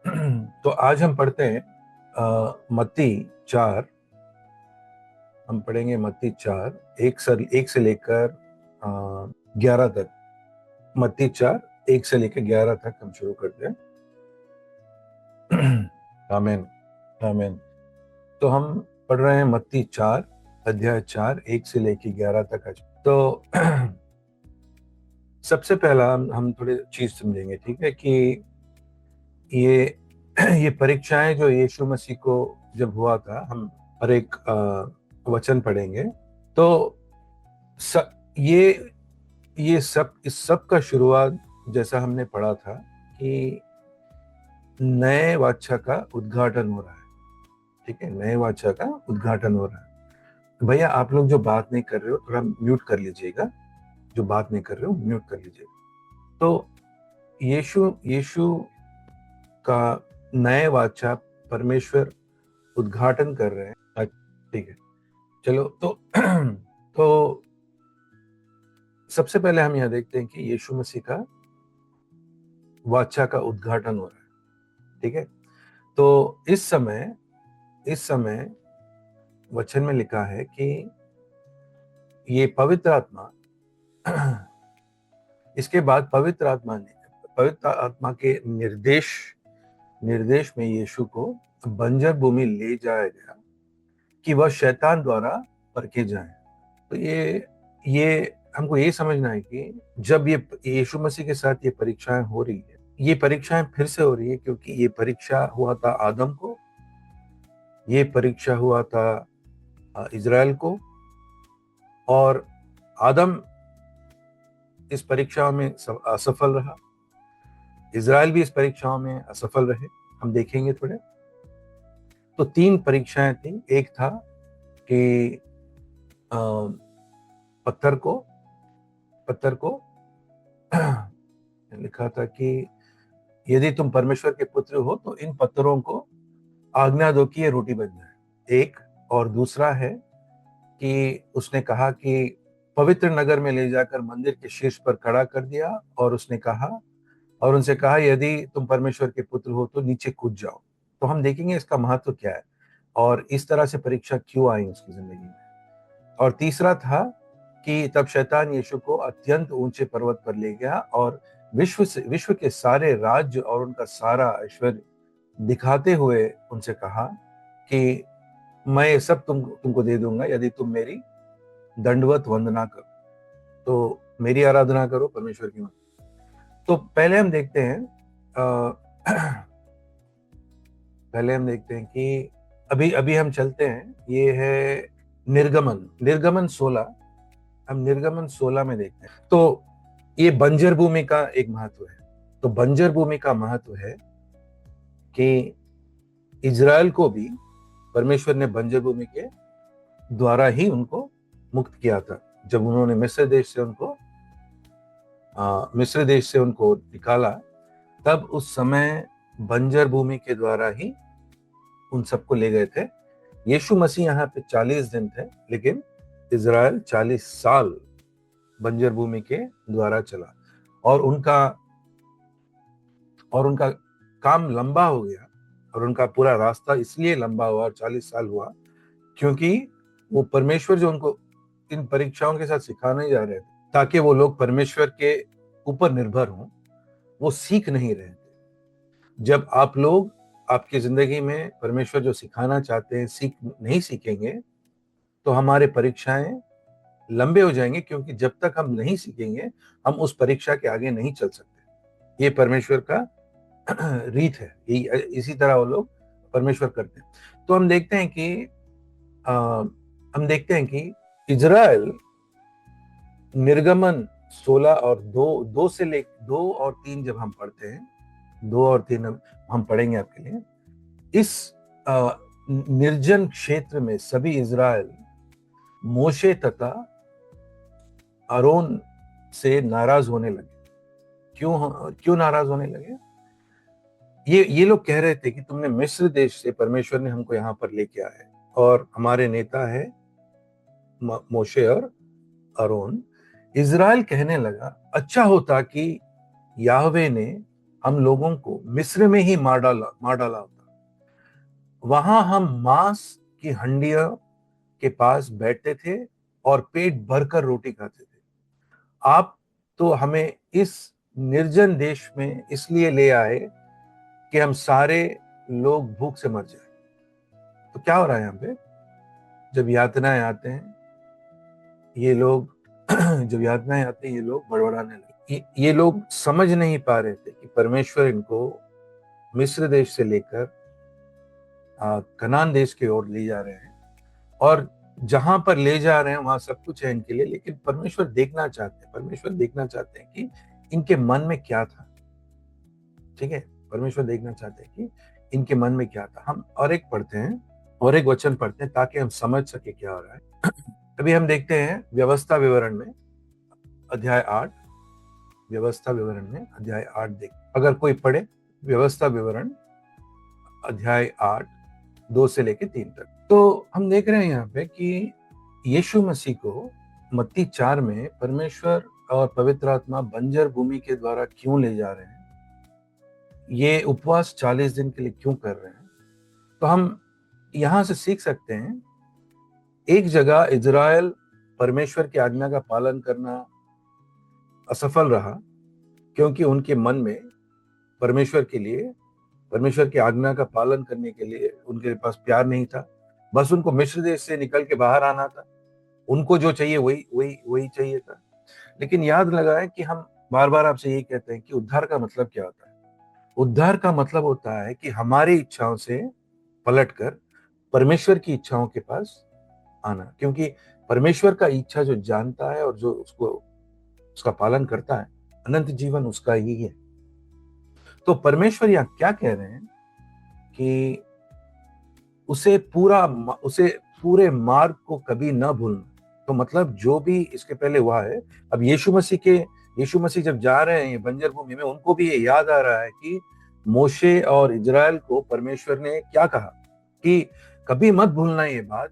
तो आज हम पढ़ते हैं मत्ती 4। हम पढ़ेंगे मत्ती 4, एक से लेकर 11 तक। मत्ती 4, 1 से लेकर 11 तक हम शुरू करते हैं। आमीन, आमीन। तो हम पढ़ रहे हैं मत्ती 4, अध्याय 4, 1 से लेकर 11 तक। तो सबसे पहला हम थोड़ी चीज समझेंगे, ठीक है, कि ये ये परीक्षाएं जो यीशु मसीह को जब हुआ था, हम हर एक वचन पढ़ेंगे। तो स, ये सब, इस सब का शुरुआत, जैसा हमने पढ़ा था, कि नए वाचा का उद्घाटन हो रहा है। ठीक है, नए वाचा का उद्घाटन हो रहा है। भैया, आप लोग जो बात नहीं कर रहे हो थोड़ा म्यूट कर लीजिएगा। जो बात नहीं कर रहे हो म्यूट कर लीजिएगा। तो यीशु यीशु का नए वाचा परमेश्वर उद्घाटन कर रहे हैं। ठीक है, चलो। तो सबसे पहले हम यह देखते हैं कि यीशु मसीह का वाचा का उद्घाटन हो रहा है। ठीक है, तो इस समय वचन में लिखा है कि ये पवित्र आत्मा इसके बाद पवित्र आत्मा के निर्देश में यीशु को बंजर भूमि ले जाया गया कि वह शैतान द्वारा परखे जाए। तो ये हमको ये समझना है कि जब ये यीशु मसीह के साथ ये परीक्षाएं हो रही है, ये परीक्षाएं फिर से हो रही है, क्योंकि ये परीक्षा हुआ था आदम को, ये परीक्षा हुआ था इज़राइल को, और आदम इस परीक्षाओं में असफल रहा। इज़राइल भी इस परीक्षाओं में असफल रहे। हम देखेंगे थोड़े। तो 3 परीक्षाएं थी। एक था कि पत्थर को लिखा था कि यदि तुम परमेश्वर के पुत्र हो तो इन पत्थरों को आज्ञा दो कि ये रोटी बन जाए। एक और दूसरा है कि उसने कहा कि पवित्र नगर में ले जाकर मंदिर के शीर्ष पर खड़ा कर दिया, और उनसे कहा यदि तुम परमेश्वर के पुत्र हो तो नीचे कूद जाओ। तो हम देखेंगे इसका महत्व क्या है और इस तरह से परीक्षा क्यों आई उसकी जिंदगी में। और तीसरा था कि तब शैतान यीशु को अत्यंत ऊंचे पर्वत पर ले गया और विश्व के सारे राज्य और उनका सारा ऐश्वर्य दिखाते हुए उनसे कहा कि मैं ये सब तुमको दे दूंगा यदि तुम मेरी दंडवत वंदना करो, तो मेरी आराधना करो, परमेश्वर की। तो पहले हम देखते हैं कि अभी अभी हम चलते हैं। ये है निर्गमन 16। हम निर्गमन 16 में देखते हैं। तो ये बंजर भूमि का एक महत्व है। तो बंजर भूमि का महत्व है कि इज़राइल को भी परमेश्वर ने बंजर भूमि के द्वारा ही उनको मुक्त किया था। जब उन्होंने मिस्र देश से उनको निकाला, तब उस समय बंजर भूमि के द्वारा ही उन सबको ले गए थे। यीशु मसीह यहाँ पे 40 दिन थे, लेकिन इज़राइल 40 साल बंजर भूमि के द्वारा चला, और उनका काम लंबा हो गया, और उनका पूरा रास्ता इसलिए लंबा हुआ और 40 साल हुआ क्योंकि वो परमेश्वर जो उनको इन परीक्षाओं के साथ सिखाने जा रहे थे, ताकि वो लोग परमेश्वर के ऊपर निर्भर हों, वो सीख नहीं रहे थे। जब आप लोग आपकी जिंदगी में परमेश्वर जो सिखाना चाहते हैं नहीं सीखेंगे, तो हमारे परीक्षाएं लंबे हो जाएंगे, क्योंकि जब तक हम नहीं सीखेंगे हम उस परीक्षा के आगे नहीं चल सकते। ये परमेश्वर का रीत है। इसी तरह वो लोग परमेश्वर करते हैं। तो हम देखते हैं कि इज़राइल निर्गमन 16 और 2 और 3 जब हम पढ़ते हैं, 2 और 3 हम पढ़ेंगे आपके लिए। इस निर्जन क्षेत्र में सभी इज़राइल मोशे तथा आरोन से नाराज होने लगे। क्यों नाराज होने लगे? ये लोग कह रहे थे कि तुमने मिस्र देश से, परमेश्वर ने हमको यहाँ पर लेके आया है, और हमारे नेता है मोशे और आरोन। इज़राइल कहने लगा, अच्छा होता कि याहवे ने हम लोगों को मिस्र में ही मार डाला होता। वहां हम मांस की हंडिया के पास बैठते थे और पेट भरकर रोटी खाते थे। आप तो हमें इस निर्जन देश में इसलिए ले आए कि हम सारे लोग भूख से मर जाए। तो क्या हो रहा है यहाँ पे? जब यातनाएं आते हैं ये लोग जब यातनाएं आते हैं ये लोग बड़बड़ाने लगे। ये लोग समझ नहीं पा रहे थे कि परमेश्वर इनको मिस्र देश से लेकर कनान देश की ओर ले जा रहे हैं, और जहां पर ले जा रहे हैं वहां सब कुछ है इनके लिए, लेकिन परमेश्वर देखना चाहते हैं कि इनके मन में क्या था। ठीक है, परमेश्वर देखना चाहते हैं कि इनके मन में क्या था। हम और एक पढ़ते हैं, और एक वचन पढ़ते हैं ताकि हम समझ सके क्या हो रहा है। अभी हम देखते हैं व्यवस्था विवरण में अध्याय 8, व्यवस्था विवरण में अध्याय 8 देख, अगर कोई पढ़े व्यवस्था विवरण अध्याय 8 2 से लेके 3 तक, तो हम देख रहे हैं यहाँ पे कि यीशु मसीह को मत्ती 4 में परमेश्वर और पवित्र आत्मा बंजर भूमि के द्वारा क्यों ले जा रहे हैं, ये उपवास 40 दिन के लिए क्यों कर रहे हैं। तो हम यहां से सीख सकते हैं, एक जगह इजराइल परमेश्वर की आज्ञा का पालन करना असफल रहा क्योंकि उनके मन में परमेश्वर के लिए, परमेश्वर की आज्ञा का पालन करने के लिए उनके पास प्यार नहीं था। बस उनको मिस्र देश से निकल के बाहर आना था, उनको जो चाहिए वही वही वही चाहिए था। लेकिन याद लगाएं कि हम बार बार आपसे यही कहते हैं कि उद्धार का मतलब क्या होता है। उद्धार का मतलब होता है कि हमारी इच्छाओं से पलटकर परमेश्वर की इच्छाओं के पास आना, क्योंकि परमेश्वर का इच्छा जो जानता है और जो उसको उसका पालन करता है, अनंत जीवन उसका ही है। तो परमेश्वर यहाँ क्या कह रहे हैं कि उसे पूरे मार्ग को कभी न भूलना। तो मतलब जो भी इसके पहले हुआ है, अब यीशु मसीह जब जा रहे हैं बंजर भूमि में, उनको भी ये याद आ रहा है कि मोशे और इजराइल को परमेश्वर ने क्या कहा कि कभी मत भूलना ये बात,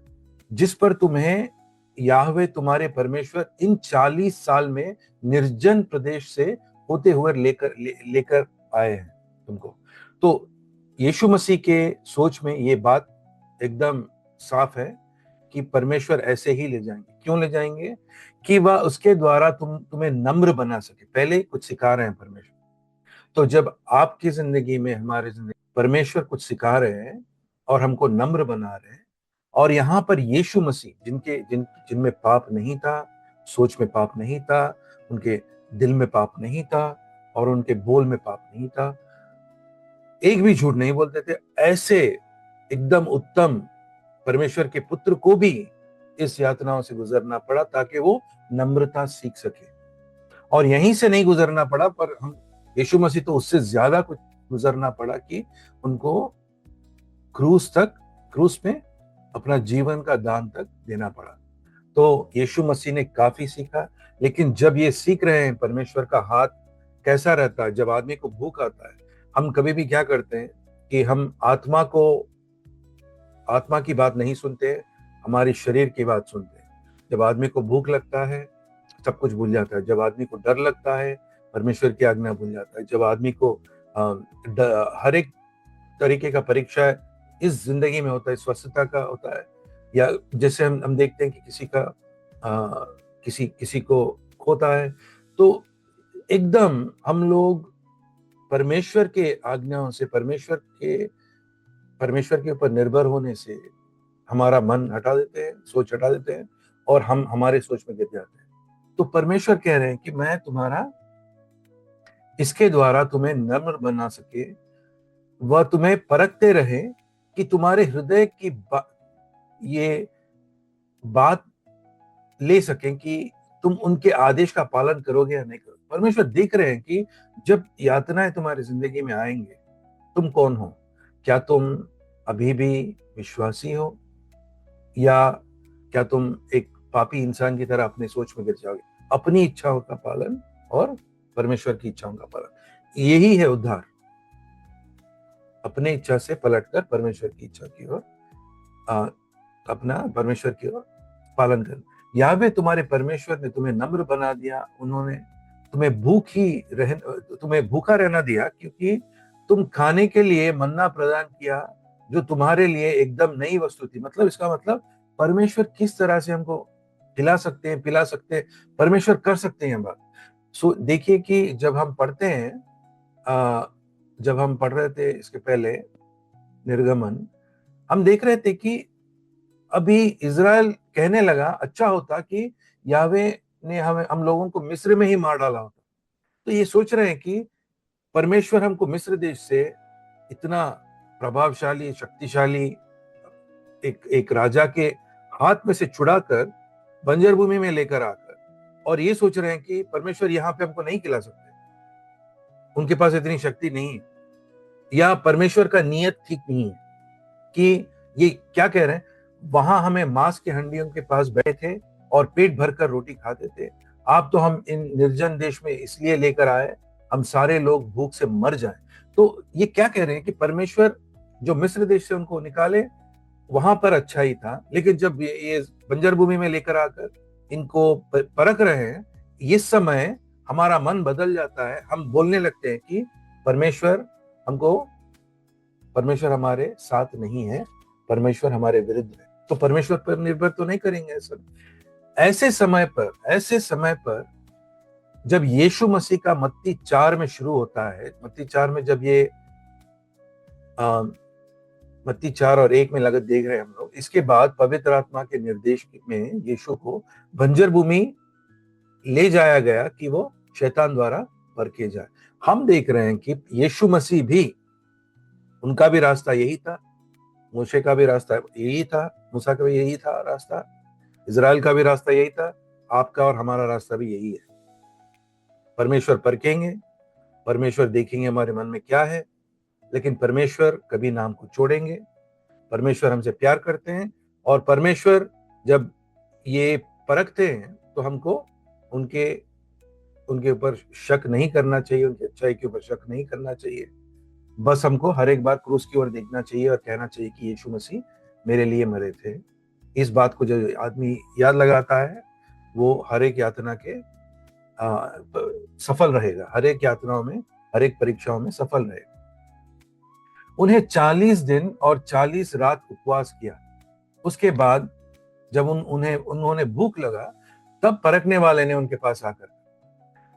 जिस पर तुम्हें याहवे तुम्हारे परमेश्वर इन 40 साल में निर्जन प्रदेश से होते हुए लेकर आए हैं तुमको। तो यीशु मसीह के सोच में ये बात एकदम साफ है कि परमेश्वर ऐसे ही ले जाएंगे। क्यों ले जाएंगे? कि वह उसके द्वारा तुम्हें नम्र बना सके। पहले कुछ सिखा रहे हैं परमेश्वर। तो जब आपकी जिंदगी में, हमारे जिंदगी परमेश्वर कुछ सिखा रहे हैं और हमको नम्र बना रहे हैं, और यहाँ पर यीशु मसीह जिनमें पाप नहीं था, सोच में पाप नहीं था, उनके दिल में पाप नहीं था और उनके बोल में पाप नहीं था, एक भी झूठ नहीं बोलते थे, ऐसे एकदम उत्तम परमेश्वर के पुत्र को भी इस यातनाओं से गुजरना पड़ा ताकि वो नम्रता सीख सके। और यहीं से नहीं गुजरना पड़ा, पर हम यीशु मसीह तो उससे ज्यादा कुछ गुजरना पड़ा कि उनको क्रूस में अपना जीवन का दान तक देना पड़ा। तो यीशु मसीह ने काफी सीखा। लेकिन जब ये सीख रहे हैं परमेश्वर का हाथ कैसा रहता है, जब आदमी को भूख आता है, हम कभी भी क्या करते हैं कि हम आत्मा की बात नहीं सुनते, हमारी शरीर की बात सुनते हैं। जब आदमी को भूख लगता है सब कुछ भूल जाता है। जब आदमी को डर लगता है परमेश्वर की आज्ञा भूल जाता है। जब आदमी को हर एक तरीके का परीक्षा इस जिंदगी में होता है, स्वस्थता का होता है, या जैसे हम देखते हैं कि किसी को खोता है, तो एकदम हम लोग परमेश्वर के आज्ञाओं से, परमेश्वर के ऊपर निर्भर होने से हमारा मन हटा देते हैं, सोच हटा देते हैं, और हम हमारे सोच में गिर जाते हैं। तो परमेश्वर कह रहे हैं कि मैं तुम्हारा इसके द्वारा तुम्हें नम्र बना सके, वह तुम्हें परखते रहे कि तुम्हारे हृदय की ये बात ले सकें कि तुम उनके आदेश का पालन करोगे या नहीं करोगे। परमेश्वर देख रहे हैं कि जब यातनाएं तुम्हारी जिंदगी में आएंगे, तुम कौन हो? क्या तुम अभी भी विश्वासी हो, या क्या तुम एक पापी इंसान की तरह अपनी सोच में गिर जाओगे? अपनी इच्छाओं का पालन और परमेश्वर की इच्छाओं का पालन, यही है उद्धार। अपने इच्छा से पलटकर परमेश्वर की इच्छा की ओर, अपना परमेश्वर की ओर पालन करना। यावे तुम्हारे परमेश्वर ने तुम्हें नम्र बना दिया, उन्होंने तुम्हें भूखा रहना दिया, क्योंकि तुम खाने के लिए मन्ना प्रदान किया, जो तुम्हारे लिए एकदम नई वस्तु थी। मतलब इसका मतलब परमेश्वर किस तरह से हमको खिला सकते हैं, पिला सकते हैं, परमेश्वर कर सकते हैं बात। सो देखिए कि जब हम पढ़ते हैं, जब हम पढ़ रहे थे इसके पहले निर्गमन, हम देख रहे थे कि अभी इज़राइल कहने लगा अच्छा होता कि यावे ने हम लोगों को मिस्र में ही मार डाला होता। तो ये सोच रहे हैं कि परमेश्वर हमको मिस्र देश से इतना प्रभावशाली, शक्तिशाली एक राजा के हाथ में से छुड़ाकर बंजर भूमि में लेकर आकर, और ये सोच रहे हैं कि परमेश्वर यहाँ पे हमको नहीं खिला सकते, उनके पास इतनी शक्ति नहीं है, या परमेश्वर का नियत ठीक नहीं है। कि ये क्या कह रहे हैं, वहां हमें मांस के हंडियों के पास बैठे थे और पेट भरकर रोटी खाते थे, आप तो हम इन निर्जन देश में इसलिए लेकर आए हम सारे लोग भूख से मर जाएं। तो ये क्या कह रहे हैं कि परमेश्वर जो मिस्र देश से उनको निकाले वहां पर अच्छा ही था, लेकिन जब ये बंजर भूमि में लेकर आकर इनको परख रहे हैं, इस समय हमारा मन बदल जाता है, हम बोलने लगते हैं कि परमेश्वर हमारे साथ नहीं है, परमेश्वर हमारे विरुद्ध है। तो परमेश्वर पर निर्भर तो नहीं करेंगे सब। ऐसे समय पर जब यीशु मसीह का मत्ती 4 में शुरू होता है, मत्ती 4 में जब ये मत्ती 4 और 1 में लगत देख रहे हैं हम लोग, इसके बाद पवित्र आत्मा के निर्देश में यीशु को बंजर भूमि ले जाया गया कि वो शैतान द्वारा परखे जाए। हम देख रहे हैं कि यीशु मसीह भी, उनका भी रास्ता यही था, मूसे का भी रास्ता यही था, मूसा का भी यही था रास्ता, इज़राइल का भी रास्ता यही था, आपका और हमारा रास्ता भी यही है। परमेश्वर परखेंगे, परमेश्वर देखेंगे हमारे मन में क्या है, लेकिन परमेश्वर कभी ना हमको छोड़ेंगे। परमेश्वर हमसे प्यार करते हैं, और परमेश्वर जब ये परखते हैं तो हमको उनके ऊपर शक नहीं करना चाहिए, उनकी अच्छाई के ऊपर शक नहीं करना चाहिए। बस हमको हर एक बार क्रूस की ओर देखना चाहिए और कहना चाहिए कि यीशु मसीह मेरे लिए मरे थे। इस बात को जो आदमी याद लगाता है वो हर एक यातना के सफल रहेगा, हर एक यातनाओं में, हर एक परीक्षाओं में सफल रहेगा। उन्हें 40 दिन और 40 रात उपवास किया। उसके बाद जब उन्होंने भूख लगा, तब परखने वाले ने उनके पास आकर,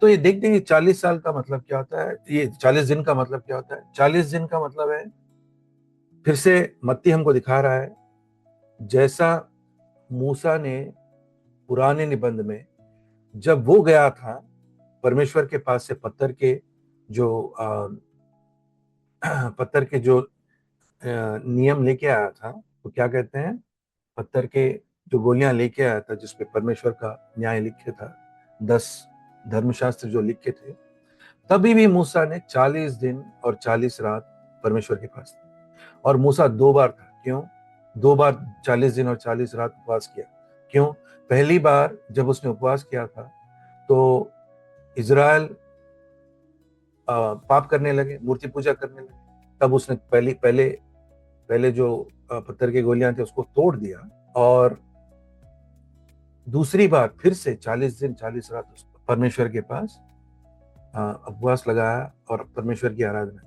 तो ये देखते हैं 40 साल का मतलब क्या होता है, ये 40 दिन का मतलब क्या होता है। 40 दिन का मतलब है, फिर से मत्ती हमको दिखा रहा है, जैसा मूसा ने पुराने निबंध में जब वो गया था परमेश्वर के पास से पत्थर के जो नियम लेके आया था, तो क्या कहते हैं, पत्थर के जो गोलियां लेके आया था जिसपे परमेश्वर का न्याय लिखे था, 10 धर्मशास्त्र जो लिखे थे, तभी भी मूसा ने 40 दिन और 40 रात परमेश्वर के पास था। और मूसा 2 बार था। क्यों 2 बार 40 दिन और 40 रात उपवास किया? क्यों? पहली बार जब उसने उपवास किया था तो इज़राइल पाप करने लगे, मूर्ति पूजा करने लगे, तब उसने पहले जो पत्थर की गोलियां थे उसको तोड़ दिया, और दूसरी बार फिर से 40 दिन 40 रात परमेश्वर के पास उपवास लगाया और परमेश्वर की आराधना।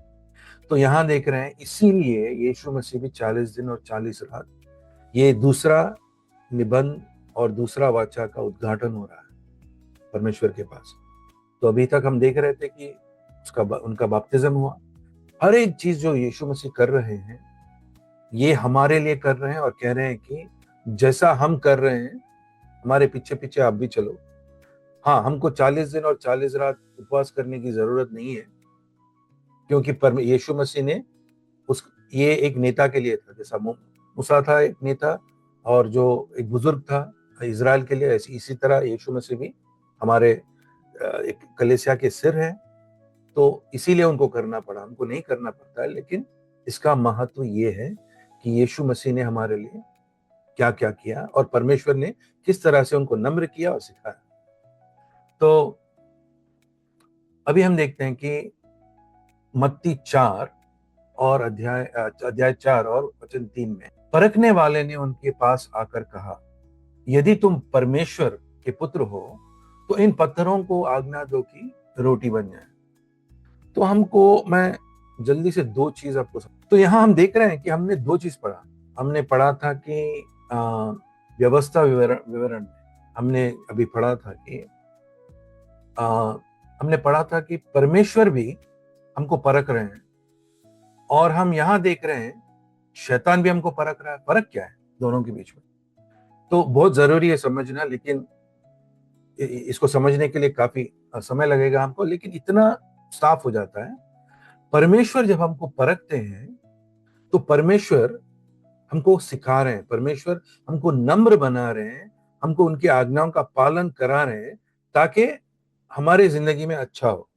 तो यहाँ देख रहे हैं, इसीलिए यीशु मसीह भी 40 दिन और 40 रात, ये दूसरा निबंध और दूसरा वाचा का उद्घाटन हो रहा है परमेश्वर के पास। तो अभी तक हम देख रहे थे कि उनका बपतिस्म हुआ। हर एक चीज जो यीशु मसीह कर रहे हैं, ये हमारे लिए कर रहे हैं, और कह रहे हैं कि जैसा हम कर रहे हैं हमारे पीछे पीछे आप भी चलो। हाँ, हमको 40 दिन और 40 रात उपवास करने की जरूरत नहीं है, क्योंकि यीशु मसीह ने ये एक नेता के लिए था, जैसा मूसा था एक नेता और जो एक बुजुर्ग था इज़राइल के लिए, इसी तरह यीशु मसीह भी हमारे एक कलीसिया के सिर है। तो इसीलिए उनको करना पड़ा, हमको नहीं करना पड़ता है। लेकिन इसका महत्व ये है कि यीशु मसीह ने हमारे लिए क्या क्या किया और परमेश्वर ने किस तरह से उनको नम्र किया और सिखाया। तो अभी हम देखते हैं कि मत्ती 4 और अध्याय 4 और वचन 3 में परखने वाले ने उनके पास आकर कहा, यदि तुम परमेश्वर के पुत्र हो तो इन पत्थरों को आज्ञा दो कि रोटी बन जाए। तो हमको मैं जल्दी से दो चीज आपको तो यहाँ हम देख रहे हैं कि हमने दो चीज पढ़ा। हमने पढ़ा था कि व्यवस्था विवरण विवरण में हमने अभी पढ़ा था कि आ, हमने पढ़ा था कि परमेश्वर भी हमको परख रहे हैं, और हम यहाँ देख रहे हैं शैतान भी हमको परख रहा है। फर्क क्या है दोनों के बीच में? तो बहुत जरूरी है समझना, लेकिन इसको समझने के लिए काफी समय लगेगा हमको, लेकिन इतना साफ हो जाता है। परमेश्वर जब हमको परखते हैं तो परमेश्वर हमको सिखा रहे हैं, परमेश्वर हमको नम्र बना रहे हैं, हमको उनकी आज्ञाओं का पालन करा रहे हैं ताकि हमारे जिंदगी में अच्छा हो।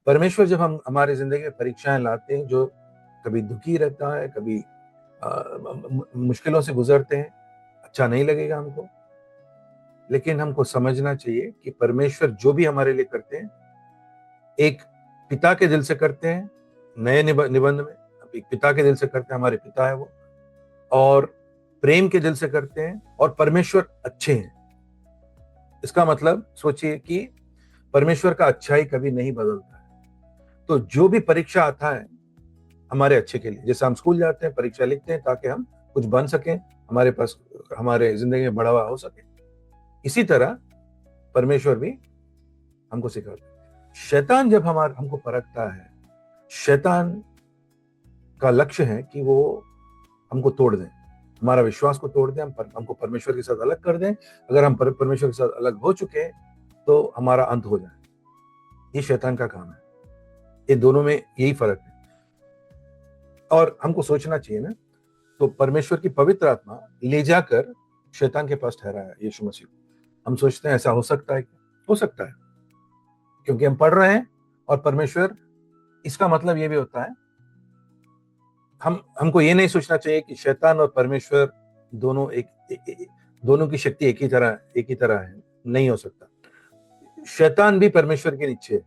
परमेश्वर जब हम हमारे जिंदगी में परीक्षाएं लाते हैं, जो कभी दुखी रहता है, कभी मुश्किलों से गुजरते हैं, अच्छा नहीं लगेगा हमको, लेकिन हमको समझना चाहिए कि परमेश्वर जो भी हमारे लिए करते हैं एक पिता के दिल से करते हैं। नए निबंध में एक पिता के दिल से करते हैं, हमारे पिता है वो, और प्रेम के दिल से करते हैं, और परमेश्वर अच्छे हैं। इसका मतलब सोचिए कि परमेश्वर का अच्छाई कभी नहीं बदलता है। तो जो भी परीक्षा आता है हमारे अच्छे के लिए, जैसे हम स्कूल जाते हैं, परीक्षा लिखते हैं ताकि हम कुछ बन सकें, हमारे पास हमारे जिंदगी में बढ़ावा हो सके, इसी तरह परमेश्वर भी हमको सिखाता है। शैतान जब हमको परखता है, शैतान का लक्ष्य है कि वो हमको तोड़ दें, हमारा विश्वास को तोड़ दें, हमको परमेश्वर के साथ अलग कर दें। अगर हम परमेश्वर के साथ अलग हो चुके तो हमारा अंत हो जाए। ये शैतान का काम है। ये दोनों में यही फर्क है, और हमको सोचना चाहिए ना। तो परमेश्वर की पवित्र आत्मा ले जाकर शैतान के पास ठहराया यीशु मसीह को। हम सोचते हैं ऐसा हो सकता है क्या? हो सकता है, क्योंकि हम पढ़ रहे हैं, और परमेश्वर, इसका मतलब ये भी होता है हमको ये नहीं सोचना चाहिए कि शैतान और परमेश्वर दोनों दोनों की शक्ति एक ही तरह है। नहीं हो सकता। शैतान भी परमेश्वर के नीचे है,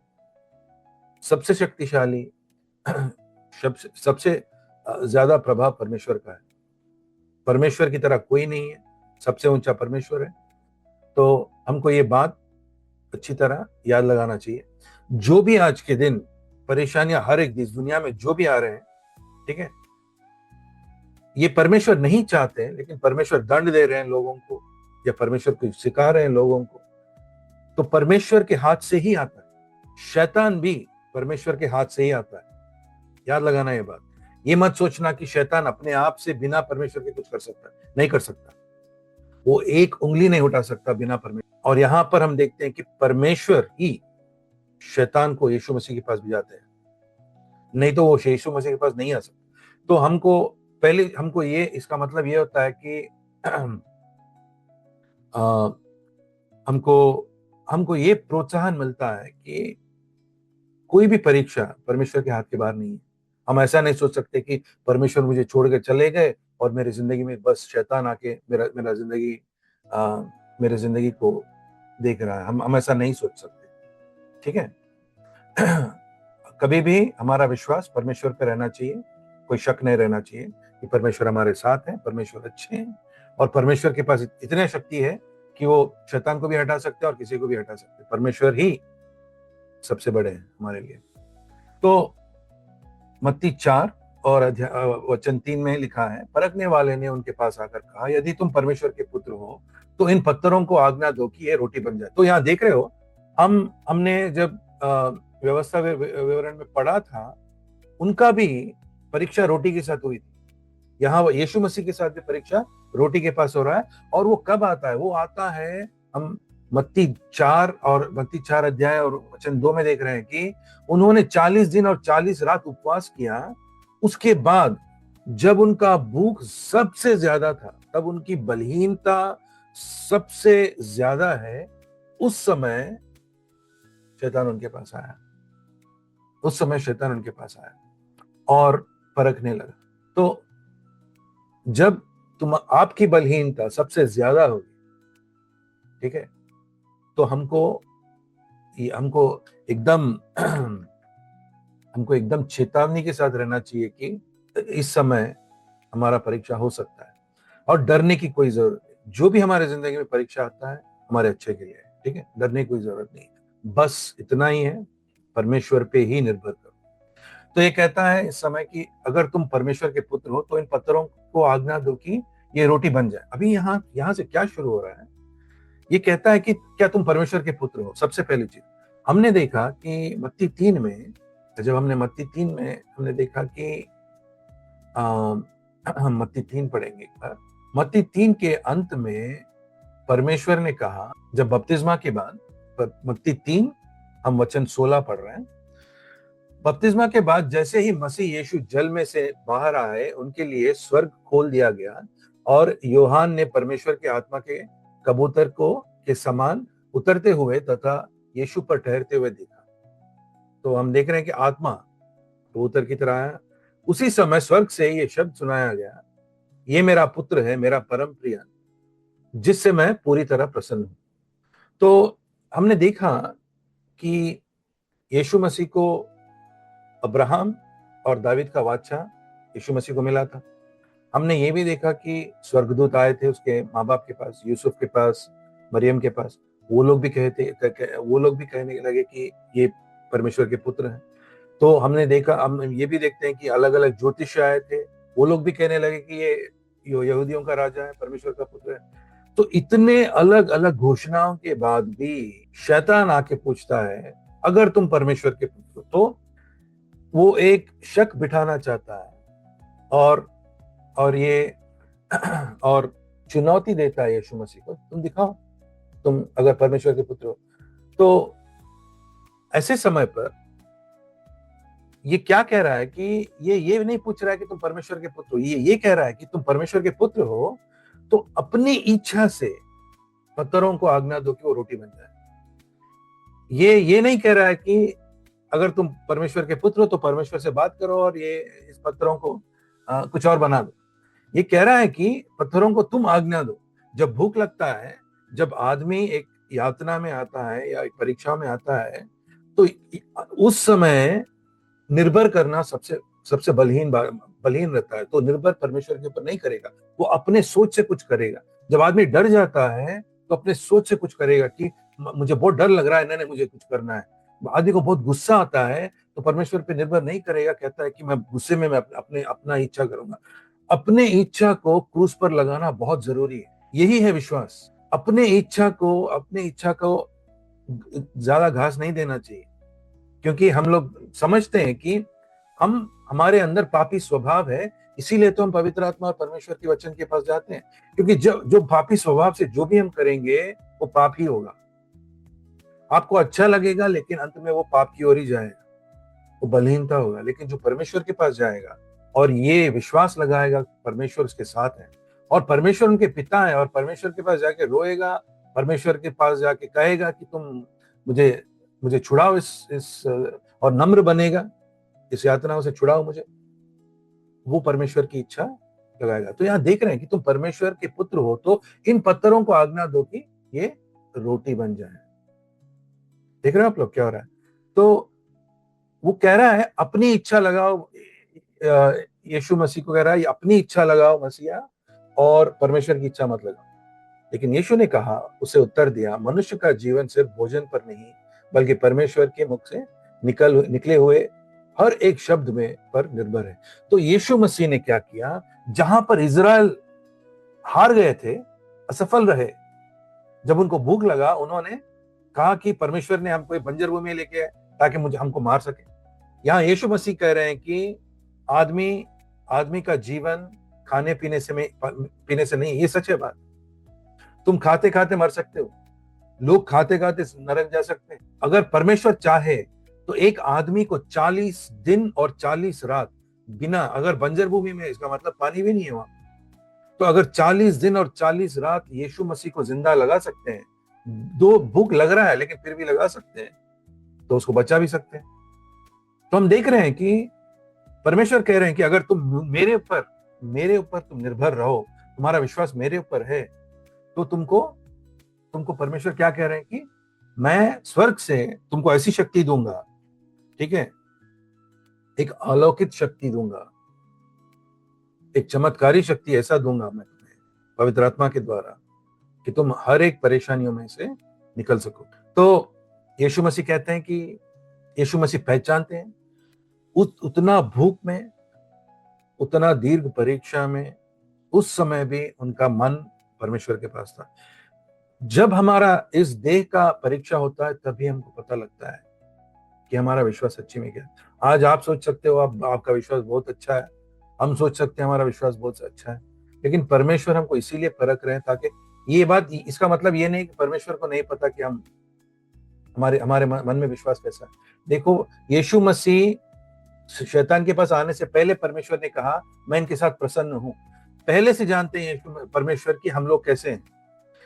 सबसे शक्तिशाली, सबसे ज्यादा प्रभाव परमेश्वर का है। परमेश्वर की तरह कोई नहीं है, सबसे ऊंचा परमेश्वर है। तो हमको ये बात अच्छी तरह याद लगाना चाहिए। जो भी आज के दिन परेशानियां हर एक इस दुनिया में जो भी आ रहे हैं, ठीक है, ये परमेश्वर नहीं चाहते हैं, लेकिन परमेश्वर दंड दे रहे हैं लोगों को, या परमेश्वर को सिखा रहे हैं लोगों को, तो परमेश्वर के हाथ से ही आता है। शैतान भी परमेश्वर के हाथ से ही आता है। याद लगाना ये बात। ये मत सोचना कि शैतान अपने आप से बिना परमेश्वर के कुछ कर सकता है, नहीं कर सकता। वो एक उंगली नहीं उठा सकता बिना परमेश्वर। और यहां पर हम देखते हैं कि परमेश्वर ही शैतान को यीशु मसीह के पास भेजाते हैं, नहीं तो वो यीशु मसीह के पास नहीं आ सकता। तो हमको ये, इसका मतलब ये होता है कि हमको ये प्रोत्साहन मिलता है कि कोई भी परीक्षा परमेश्वर के हाथ के बाहर नहीं है। हम ऐसा नहीं सोच सकते कि परमेश्वर मुझे छोड़ के चले गए और मेरी जिंदगी में बस शैतान आके मेरे जिंदगी को देख रहा है। हम ऐसा नहीं सोच सकते, ठीक है। कभी भी हमारा विश्वास परमेश्वर पे रहना चाहिए, कोई शक नहीं रहना चाहिए कि परमेश्वर हमारे साथ है, परमेश्वर अच्छे हैं, और परमेश्वर के पास इतनी शक्ति है कि वो शैतान को भी हटा सकते हैं और किसी को भी हटा सकते हैं। परमेश्वर ही सबसे बड़े हैं हमारे लिए। तो मत्ती 4 और वचन 3 में लिखा है, परखने वाले ने उनके पास आकर कहा, यदि तुम परमेश्वर के पुत्र हो तो इन पत्थरों को आज्ञा दो कि ये रोटी बन जाए। तो यहाँ देख रहे हो, हमने जब व्यवस्था विवरण में पढ़ा था, उनका भी परीक्षा रोटी के साथ हुई थी। यहाँ यीशु मसीह के साथ भी परीक्षा रोटी के पास हो रहा है। और वो कब आता है? वो आता है, हम मत्ती 4 अध्याय और वचन 2 में देख रहे हैं कि उन्होंने 40 दिन और 40 रात उपवास किया। उसके बाद जब उनका भूख सबसे ज्यादा था, तब उनकी बलहीनता सबसे ज्यादा है, उस समय शैतान उनके पास आया। उस समय शैतान उनके पास आया और परखने लगा। तो जब आपकी बलहीनता सबसे ज्यादा होगी, ठीक है, तो हमको एकदम चेतावनी के साथ रहना चाहिए कि इस समय हमारा परीक्षा हो सकता है, और डरने की कोई जरूरत नहीं। जो भी हमारे जिंदगी में परीक्षा आता है हमारे अच्छे के लिए है, ठीक है, डरने की कोई जरूरत नहीं। बस इतना ही है, परमेश्वर पे ही निर्भर करो। तो ये कहता है इस समय कि अगर तुम परमेश्वर के पुत्र हो तो इन पत्थरों को आज्ञा दो कि ये रोटी बन जाए। अभी यहाँ यहाँ से क्या शुरू हो रहा है? ये कहता है कि क्या तुम परमेश्वर के पुत्र हो। सबसे पहली चीज हमने देखा कि मत्ती 3 में, जब हमने मत्ती 3 में हमने देखा कि हम मत्ती 3 पढ़ेंगे एक बार। मत्ती 3 के अंत में परमेश्वर ने कहा, जब बपतिस्मा के बाद, मत्ती 3 हम वचन 16 पढ़ रहे हैं। बपतिस्मा के बाद जैसे ही मसीह यीशु जल में से बाहर आए, उनके लिए स्वर्ग खोल दिया गया और यूहन्ना ने परमेश्वर के आत्मा के कबूतर को के समान उतरते हुए तथा यीशु पर ठहरते हुए देखा। तो हम देख रहे हैं कि आत्मा कबूतर की तरह है। उसी समय स्वर्ग से ये शब्द सुनाया गया, ये मेरा पुत्र है, मेरा परम प्रिय, जिससे मैं पूरी तरह प्रसन्न हूं। तो हमने देखा कि यीशु मसीह को अब्राहम और दावीद का बादशाह यीशु मसीह को मिला था। हमने ये भी देखा कि स्वर्गदूत आए थे उसके माँ बाप के पास, यूसुफ के पास, मरियम के पास। वो लोग भी कहने लगे कि ये परमेश्वर के पुत्र हैं। तो हमने देखा, हम ये भी देखते हैं कि अलग अलग ज्योतिष आए थे, वो लोग भी कहने लगे कि ये यहूदियों का राजा है, परमेश्वर का पुत्र है। तो इतने अलग अलग घोषणाओं के बाद भी शैतान आके पूछता है, अगर तुम परमेश्वर के पुत्र हो, तो वो एक शक बिठाना चाहता है और ये और चुनौती देता है यीशु मसीह को, तुम दिखाओ, तुम अगर परमेश्वर के पुत्र हो। तो ऐसे समय पर ये क्या कह रहा है कि ये नहीं पूछ रहा है कि तुम परमेश्वर के पुत्र हो, ये कह रहा है कि तुम परमेश्वर के पुत्र हो तो अपनी इच्छा से पत्थरों को आज्ञा दो कि वो रोटी बन जाए। ये नहीं कह रहा है कि अगर तुम परमेश्वर के पुत्र हो तो परमेश्वर से बात करो और ये इस पत्थरों को कुछ और बना दो। ये कह रहा है कि पत्थरों को तुम आज्ञा दो। जब भूख लगता है, जब आदमी एक यातना में आता है या एक परीक्षा में आता है, तो उस समय निर्भर करना सबसे बलहीन रहता है। तो निर्भर परमेश्वर के ऊपर नहीं करेगा, वो अपने सोच से कुछ करेगा। जब आदमी डर जाता है तो अपने सोच से कुछ करेगा कि मुझे बहुत डर लग रहा है, नहीं मुझे कुछ करना है। आदमी को बहुत गुस्सा आता है तो परमेश्वर पे निर्भर नहीं करेगा, कहता है कि मैं गुस्से में मैं अपना इच्छा करूंगा। अपने इच्छा को क्रूस पर लगाना बहुत जरूरी है। यही है विश्वास। अपने इच्छा को ज्यादा घास नहीं देना चाहिए, क्योंकि हम लोग समझते हैं कि हमारे अंदर पापी स्वभाव है, इसीलिए तो हम पवित्र आत्मा और परमेश्वर के वचन के पास जाते हैं। क्योंकि जो पापी स्वभाव से जो भी हम करेंगे वो पाप ही होगा। आपको अच्छा लगेगा लेकिन अंत में वो पाप की ओर ही जाएगा, वो बलहीनता होगा। लेकिन जो परमेश्वर के पास जाएगा और ये विश्वास लगाएगा परमेश्वर उसके साथ है और परमेश्वर उनके पिता है, और परमेश्वर के पास जाके रोएगा, परमेश्वर के पास जाके कहेगा कि तुम मुझे छुड़ाओ इस और नम्र बनेगा, इस यातनाओं से छुड़ाओ मुझे, वो परमेश्वर की इच्छा लगाएगा। तो यहाँ देख रहे हैं कि तुम परमेश्वर के पुत्र हो तो इन पत्थरों को आज्ञा दो कि ये रोटी बन जाए। देख रहे हो आप लोग क्या हो रहा है? तो वो कह रहा है अपनी इच्छा लगाओ, यीशु मसीह को कह रहा है अपनी इच्छा लगाओ मसीहा, और परमेश्वर की इच्छा मत लगाओ। लेकिन यीशु ने कहा, उसे उत्तर दिया, मनुष्य का जीवन सिर्फ भोजन पर नहीं बल्कि परमेश्वर के मुख से निकले हुए हर एक शब्द में पर निर्भर है। तो यीशु मसीह ने क्या किया? जहां पर इजराइल हार गए थे, असफल रहे, जब उनको भूख लगा, उन्होंने कहा कि परमेश्वर ने हमको बंजर भूमि लेके आए ताकि हमको मार सके। यहाँ यीशु मसीह कह रहे हैं कि आदमी का जीवन खाने पीने से नहीं, ये सच है बात। तुम खाते खाते मर सकते हो, लोग खाते खाते नरक जा सकते हैं। अगर परमेश्वर चाहे तो एक आदमी को 40 दिन और 40 रात बिना, अगर बंजर भूमि में, इसका मतलब पानी भी नहीं है वहां, तो अगर 40 दिन और 40 रात यीशु मसीह को जिंदा लगा सकते हैं, दो भूख लग रहा है लेकिन फिर भी लगा सकते हैं, तो उसको बचा भी सकते हैं। तो हम देख रहे हैं कि परमेश्वर कह रहे हैं कि अगर तुम मेरे ऊपर तुम निर्भर रहो, तुम्हारा विश्वास मेरे ऊपर है, तो तुमको परमेश्वर क्या कह रहे हैं कि मैं स्वर्ग से तुमको ऐसी शक्ति दूंगा, ठीक है, एक अलौकिक शक्ति दूंगा, एक चमत्कारी शक्ति ऐसा दूंगा मैं तुम्हें पवित्र आत्मा के द्वारा कि तुम हर एक परेशानियों में से निकल सको। तो यीशु मसीह कहते हैं कि यीशु मसीह पहचानते हैं उतना भूख में, उतना दीर्घ परीक्षा में, उस समय भी उनका मन परमेश्वर के पास था। जब हमारा इस देह का परीक्षा होता है तभी हमको पता लगता है कि हमारा विश्वास सच्ची में क्या है। आज आप सोच सकते हो आपका विश्वास बहुत अच्छा है, हम सोच सकते हैं हमारा विश्वास बहुत अच्छा है, लेकिन परमेश्वर हमको इसीलिए परख रहे हैं ताकि ये बात, इसका मतलब ये नहीं कि परमेश्वर को नहीं पता कि हम हमारे हमारे मन में विश्वास कैसा है। देखो, यीशु मसीह शैतान के पास आने से पहले परमेश्वर ने कहा मैं इनके साथ प्रसन्न हूं। पहले से जानते हैं यीशु परमेश्वर की हम लोग कैसे हैं।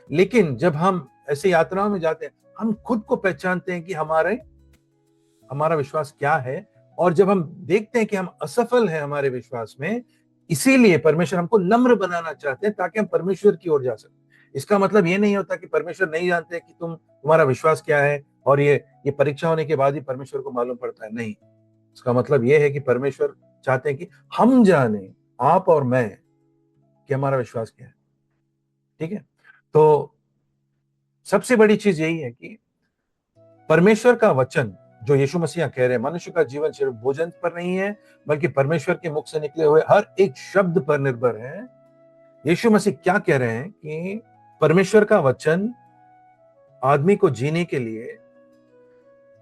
लेकिन जब हम ऐसे यात्राओं में जाते हैं, हम खुद को पहचानते हैं कि हमारा विश्वास क्या है। और जब हम देखते हैं कि हम असफल हैं हमारे विश्वास में, इसीलिए परमेश्वर हमको नम्र बनाना चाहते हैं ताकि हम परमेश्वर की ओर जा सकें। इसका मतलब ये नहीं होता कि परमेश्वर नहीं जानते कि तुम्हारा विश्वास क्या है और ये परीक्षा होने के बाद ही परमेश्वर को मालूम पड़ता है। नहीं, इसका मतलब ये है कि परमेश्वर चाहते हैं कि हम जाने, आप और मैं, कि हमारा विश्वास क्या है। ठीक है, तो सबसे बड़ी चीज यही है कि परमेश्वर का वचन जो यीशु मसीह कह रहे हैं, मनुष्य का जीवन सिर्फ भोजन पर नहीं है बल्कि परमेश्वर के मुख से निकले हुए हर एक शब्द पर निर्भर है। यीशु मसीह क्या कह रहे हैं कि परमेश्वर का वचन आदमी को जीने के लिए,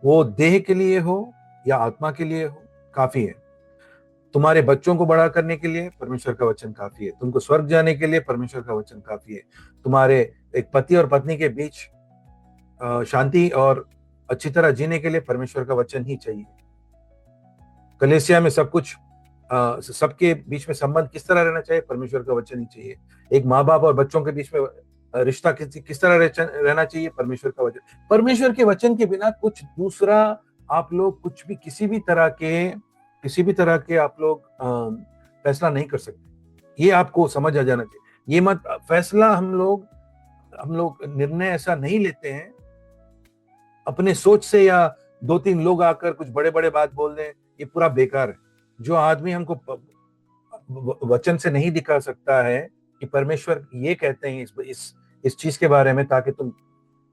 वो देह के लिए हो या आत्मा के लिए हो, काफी है। तुम्हारे बच्चों को बड़ा करने के लिए परमेश्वर का वचन काफी है। तुमको स्वर्ग जाने के लिए परमेश्वर का वचन काफी है। तुम्हारे एक पति और पत्नी के बीच शांति और अच्छी तरह जीने के लिए परमेश्वर का वचन ही चाहिए। कलीसिया में सब कुछ, सबके बीच में संबंध किस तरह रहना चाहिए, परमेश्वर का वचन ही चाहिए। एक माँ बाप और बच्चों के बीच में रिश्ता किस तरह रहना चाहिए, परमेश्वर का वचन। परमेश्वर के वचन के बिना कुछ दूसरा आप लोग कुछ भी किसी भी तरह के आप लोग फैसला नहीं कर सकते। ये आपको समझ आ जाना चाहिए। ये मत फैसला हम लोग निर्णय ऐसा नहीं लेते हैं अपने सोच से, या दो तीन लोग आकर कुछ बड़े बड़े बात बोल दें, ये पूरा बेकार है। जो आदमी हमको वचन से नहीं दिखा सकता है कि परमेश्वर ये कहते हैं इस चीज के बारे में, ताकि तुम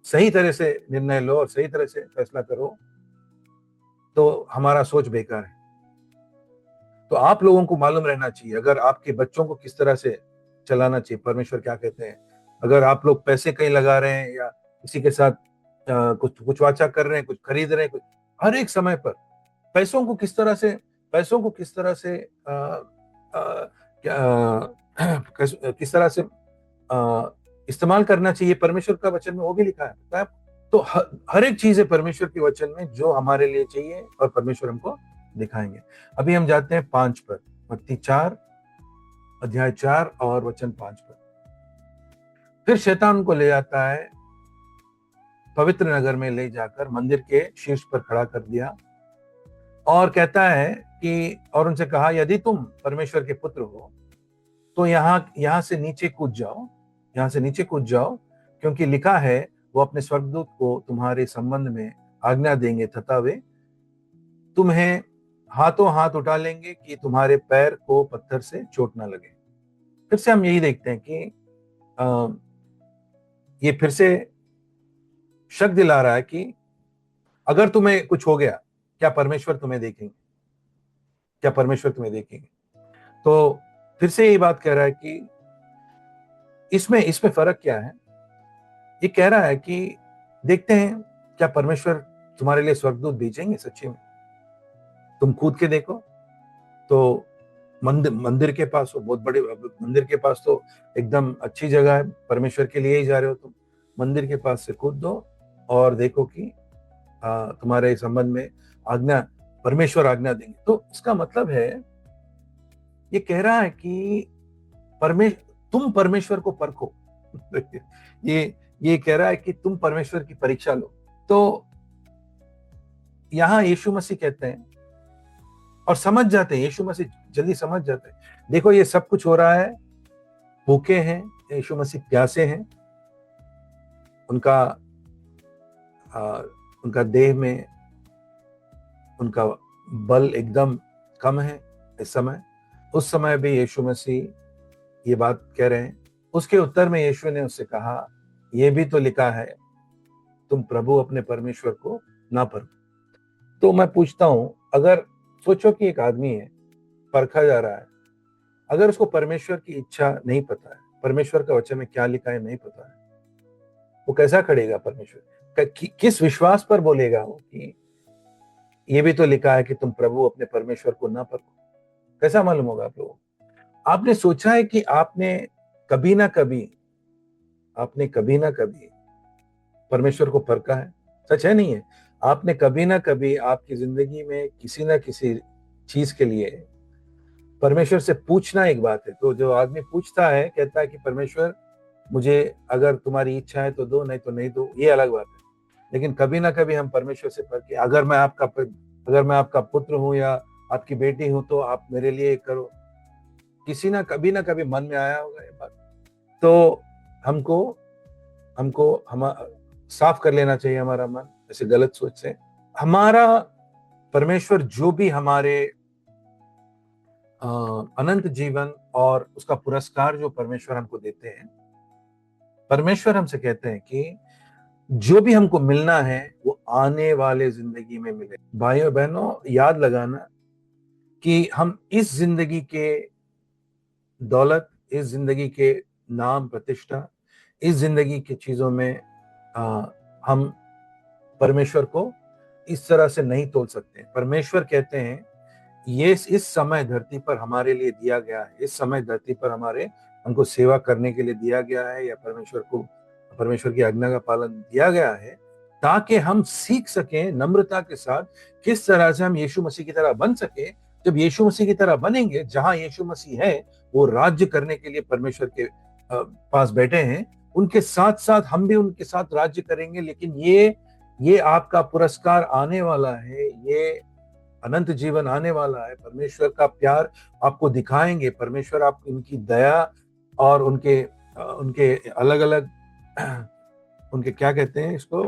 सही तरह से निर्णय लो और सही तरह से फैसला करो, तो हमारा सोच बेकार है। तो आप लोगों को मालूम रहना चाहिए अगर आपके बच्चों को किस तरह से चलाना चाहिए, परमेश्वर क्या कहते हैं। अगर आप लोग पैसे कहीं लगा रहे हैं या किसी के साथ कुछ वाचा कर रहे हैं, कुछ खरीद रहे हैं, कुछ हर एक समय पर पैसों को किस तरह से किस तरह से इस्तेमाल करना चाहिए, परमेश्वर का वचन में वो भी लिखा है। तो हर एक चीज है परमेश्वर के वचन में जो हमारे लिए चाहिए और परमेश्वर हमको दिखाएंगे। अभी हम जाते हैं 5 पर, मत्ती 4 अध्याय 4 और वचन 5 पर। फिर शैतान उनको ले जाता है, पवित्र नगर में ले जाकर मंदिर के शीर्ष पर खड़ा कर दिया और कहता है कि, और उनसे कहा, यदि तुम परमेश्वर के पुत्र हो तो यहाँ से नीचे कूद जाओ, क्योंकि लिखा है वो अपने स्वर्गदूत को तुम्हारे संबंध में आज्ञा देंगे तथा वे तुम्हें हाथों हाथ उठा लेंगे कि तुम्हारे पैर को पत्थर से चोट ना लगे। फिर से हम यही देखते हैं कि ये फिर से शक दिला रहा है कि अगर तुम्हें कुछ हो गया, क्या परमेश्वर तुम्हें देखेंगे। तो फिर से ये बात कह रहा है कि इसमें फर्क क्या है। ये कह रहा है कि देखते हैं क्या परमेश्वर तुम्हारे लिए स्वर्गदूत भेजेंगे सच्ची में। तुम कूद के देखो, तो मंदिर के पास हो, बहुत बड़े मंदिर के पास तो एकदम अच्छी जगह है, परमेश्वर के लिए ही जा रहे हो तुम। मंदिर के पास से कूद दो और देखो कि तुम्हारे संबंध में परमेश्वर आज्ञा देंगे। तो इसका मतलब है, ये कह रहा है कि तुम परमेश्वर को परखो। ये कह रहा है कि तुम परमेश्वर की परीक्षा लो। तो यहां यीशु मसीह कहते हैं और समझ जाते हैं, यीशु मसीह जल्दी समझ जाते हैं। देखो, ये सब कुछ हो रहा है, भूखे हैं यीशु मसीह, प्यासे हैं, उनका देह में उनका बल एकदम कम है इस समय। उस समय भी यीशु मसीह ये बात कह रहे हैं। उसके उत्तर में यीशु ने उससे कहा, यह भी तो लिखा है तुम प्रभु अपने परमेश्वर को ना परखो। तो मैं पूछता हूं, अगर सोचो कि एक आदमी है, परखा जा रहा है, अगर उसको परमेश्वर की इच्छा नहीं पता है, परमेश्वर का वचन में क्या लिखा है नहीं पता है, वो कैसा खड़ेगा परमेश्वर किस विश्वास पर बोलेगा वो कि ये भी तो लिखा है कि तुम प्रभु अपने परमेश्वर को ना परखो? कैसा मालूम होगा आप लोगों को? आपने सोचा है कि कभी ना कभी आपने कभी ना कभी परमेश्वर को परखा है? सच है नहीं है? आपने कभी ना कभी आपकी जिंदगी में किसी ना किसी चीज के लिए परमेश्वर से पूछना एक बात है। तो जो आदमी पूछता है, कहता है कि परमेश्वर मुझे अगर तुम्हारी इच्छा है तो दो, नहीं तो नहीं दो, ये अलग बात है। लेकिन कभी ना कभी हम परमेश्वर से परखे, अगर मैं आपका पुत्र हूं या आपकी बेटी हूं तो आप मेरे लिए करो। कभी ना कभी मन में आया होगा ये बात। तो हमको हमको हम साफ कर लेना चाहिए हमारा मन ऐसे गलत सोच से। हमारा परमेश्वर जो भी हमारे अनंत जीवन और उसका पुरस्कार जो परमेश्वर हमको देते हैं, परमेश्वर हमसे कहते हैं कि जो भी हमको मिलना है वो आने वाले जिंदगी में मिले। भाइयों बहनों, याद लगाना कि हम इस जिंदगी के दौलत, इस जिंदगी के नाम प्रतिष्ठा, इस जिंदगी की चीजों में हम परमेश्वर को इस तरह से नहीं तोल सकते। परमेश्वर कहते हैं ये इस समय धरती पर हमारे लिए दिया गया है, इस समय धरती पर हमको सेवा करने के लिए दिया गया है, या परमेश्वर की आज्ञा का पालन दिया गया है, ताकि हम सीख सकें नम्रता के साथ किस तरह से हम यीशु मसीह की तरह बन सके। जब यीशु मसीह की तरह बनेंगे, जहां यीशु मसीह है वो राज्य करने के लिए परमेश्वर के पास बैठे हैं, उनके साथ साथ हम भी उनके साथ राज्य करेंगे। लेकिन ये आपका पुरस्कार आने वाला है, ये अनंत जीवन आने वाला है। परमेश्वर का प्यार आपको दिखाएंगे, परमेश्वर आप इनकी दया और उनके उनके अलग अलग उनके क्या कहते हैं इसको,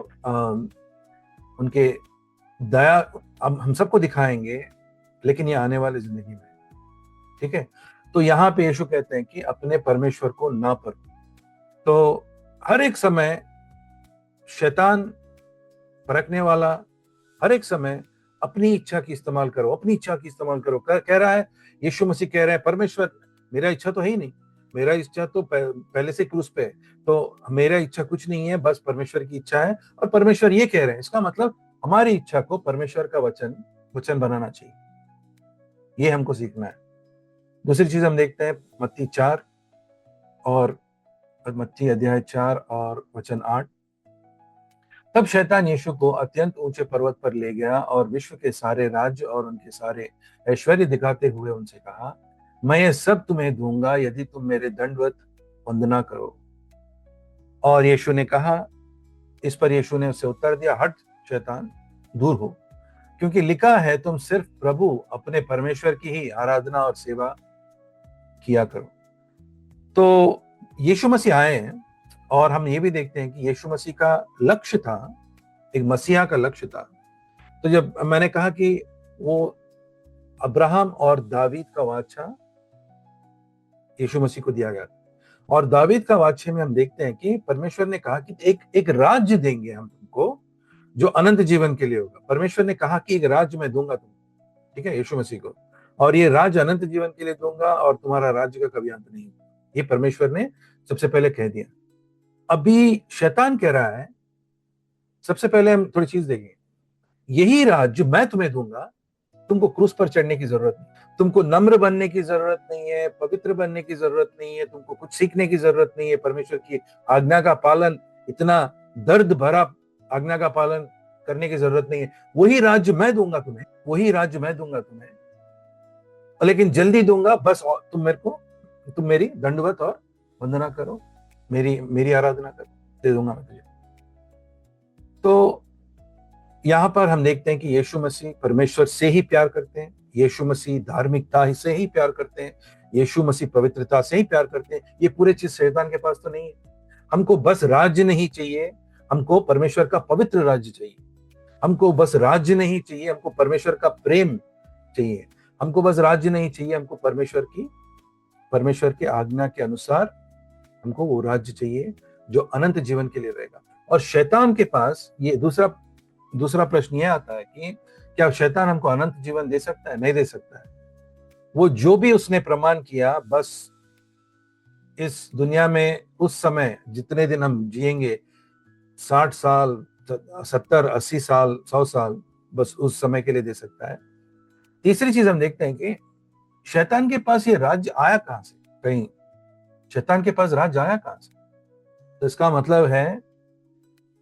उनके दया हम सबको दिखाएंगे, लेकिन ये आने वाले जिंदगी में, ठीक है। तो यहाँ पे यीशु कहते हैं कि अपने परमेश्वर को ना परखो। तो हर एक समय शैतान परखने वाला, हर एक समय अपनी इच्छा की इस्तेमाल करो, अपनी इच्छा की इस्तेमाल करो कह रहा है। यीशु मसीह कह रहे हैं परमेश्वर मेरा इच्छा तो है ही नहीं, मेरा इच्छा तो पहले से क्रूस पे है, तो मेरा इच्छा कुछ नहीं है, बस परमेश्वर की इच्छा है। और परमेश्वर ये कह रहे हैं, इसका मतलब हमारी इच्छा को परमेश्वर का वचन बनाना चाहिए। ये हमको सीखना है। दूसरी चीज हम देखते हैं मत्ती अध्याय 4 और वचन 8। तब शैतान यीशु को अत्यंत ऊंचे पर्वत पर ले गया और विश्व के सारे राज्य और उनके सारे ऐश्वर्य दिखाते हुए उनसे कहा, मैं ये सब तुम्हें दूंगा यदि तुम मेरे दंडवत वंदना करो। और यीशु ने कहा, इस पर यीशु ने उससे उत्तर दिया, हट शैतान, दूर हो, क्योंकि लिखा है तुम सिर्फ प्रभु अपने परमेश्वर की ही आराधना और सेवा किया करो। तो यीशु मसीह आए हैं, और हम ये भी देखते हैं कि यीशु मसीह का लक्ष्य था, एक मसीहा का लक्ष्य था। तो जब मैंने कहा कि वो अब्राहम और दावीद का वाचा यीशु मसीह को दिया गया, और दावीद का वाचे में हम देखते हैं कि परमेश्वर ने कहा कि एक राज्य देंगे हम तुमको जो अनंत जीवन के लिए होगा। परमेश्वर ने कहा कि एक राज्य मैं दूंगा तुमको, ठीक है, यीशु मसीह को, और ये राज्य अनंत जीवन के लिए दूंगा और तुम्हारा राज्य का कभी अंत नहीं होगा। ये परमेश्वर ने सबसे पहले कह दिया। अभी शैतान कह रहा है, सबसे पहले हम थोड़ी चीज देखें, यही राज्य मैं तुम्हें दूंगा, तुमको क्रूस पर चढ़ने की जरूरत नहीं, तुमको नम्र बनने की जरूरत नहीं है, पवित्र बनने की जरूरत नहीं है, तुमको कुछ सीखने की जरूरत नहीं है, परमेश्वर की आज्ञा का पालन, इतना दर्द भरा आज्ञा का पालन करने की जरूरत नहीं है। वही राज्य मैं दूंगा तुम्हें, वही राज्य मैं दूंगा तुम्हें, लेकिन जल्दी दूंगा, बस तुम मेरी दंडवत और वंदना करो, मेरी आराधना करो, दे दूंगा मैं तुझे। तो यहां पर हम देखते हैं कि यीशु मसीह परमेश्वर से ही प्यार करते हैं, यीशु मसीह धार्मिकता से ही प्यार करते हैं, यीशु मसीह पवित्रता से ही प्यार करते हैं। ये पूरे चीज शैतान के पास तो नहीं है। हमको बस राज्य नहीं चाहिए, हमको परमेश्वर का पवित्र राज्य चाहिए। हमको बस राज्य नहीं चाहिए, हमको परमेश्वर का प्रेम चाहिए। हमको बस राज्य नहीं चाहिए, हमको परमेश्वर की आज्ञा के अनुसार हमको वो राज्य चाहिए जो अनंत जीवन के लिए रहेगा। और शैतान के पास ये दूसरा दूसरा प्रश्न यह आता है कि क्या शैतान हमको अनंत जीवन दे सकता है? नहीं दे सकता है। वो जो भी उसने प्रमाण किया, बस इस दुनिया में उस समय जितने दिन हम जिएंगे, 60 साल, 70, 80 साल, 100 साल, बस उस समय के लिए दे सकता है। तीसरी चीज हम देखते हैं कि शैतान के पास ये राज्य आया कहां से? कहीं शैतान के पास राज्य आया कहां से? तो इसका मतलब है,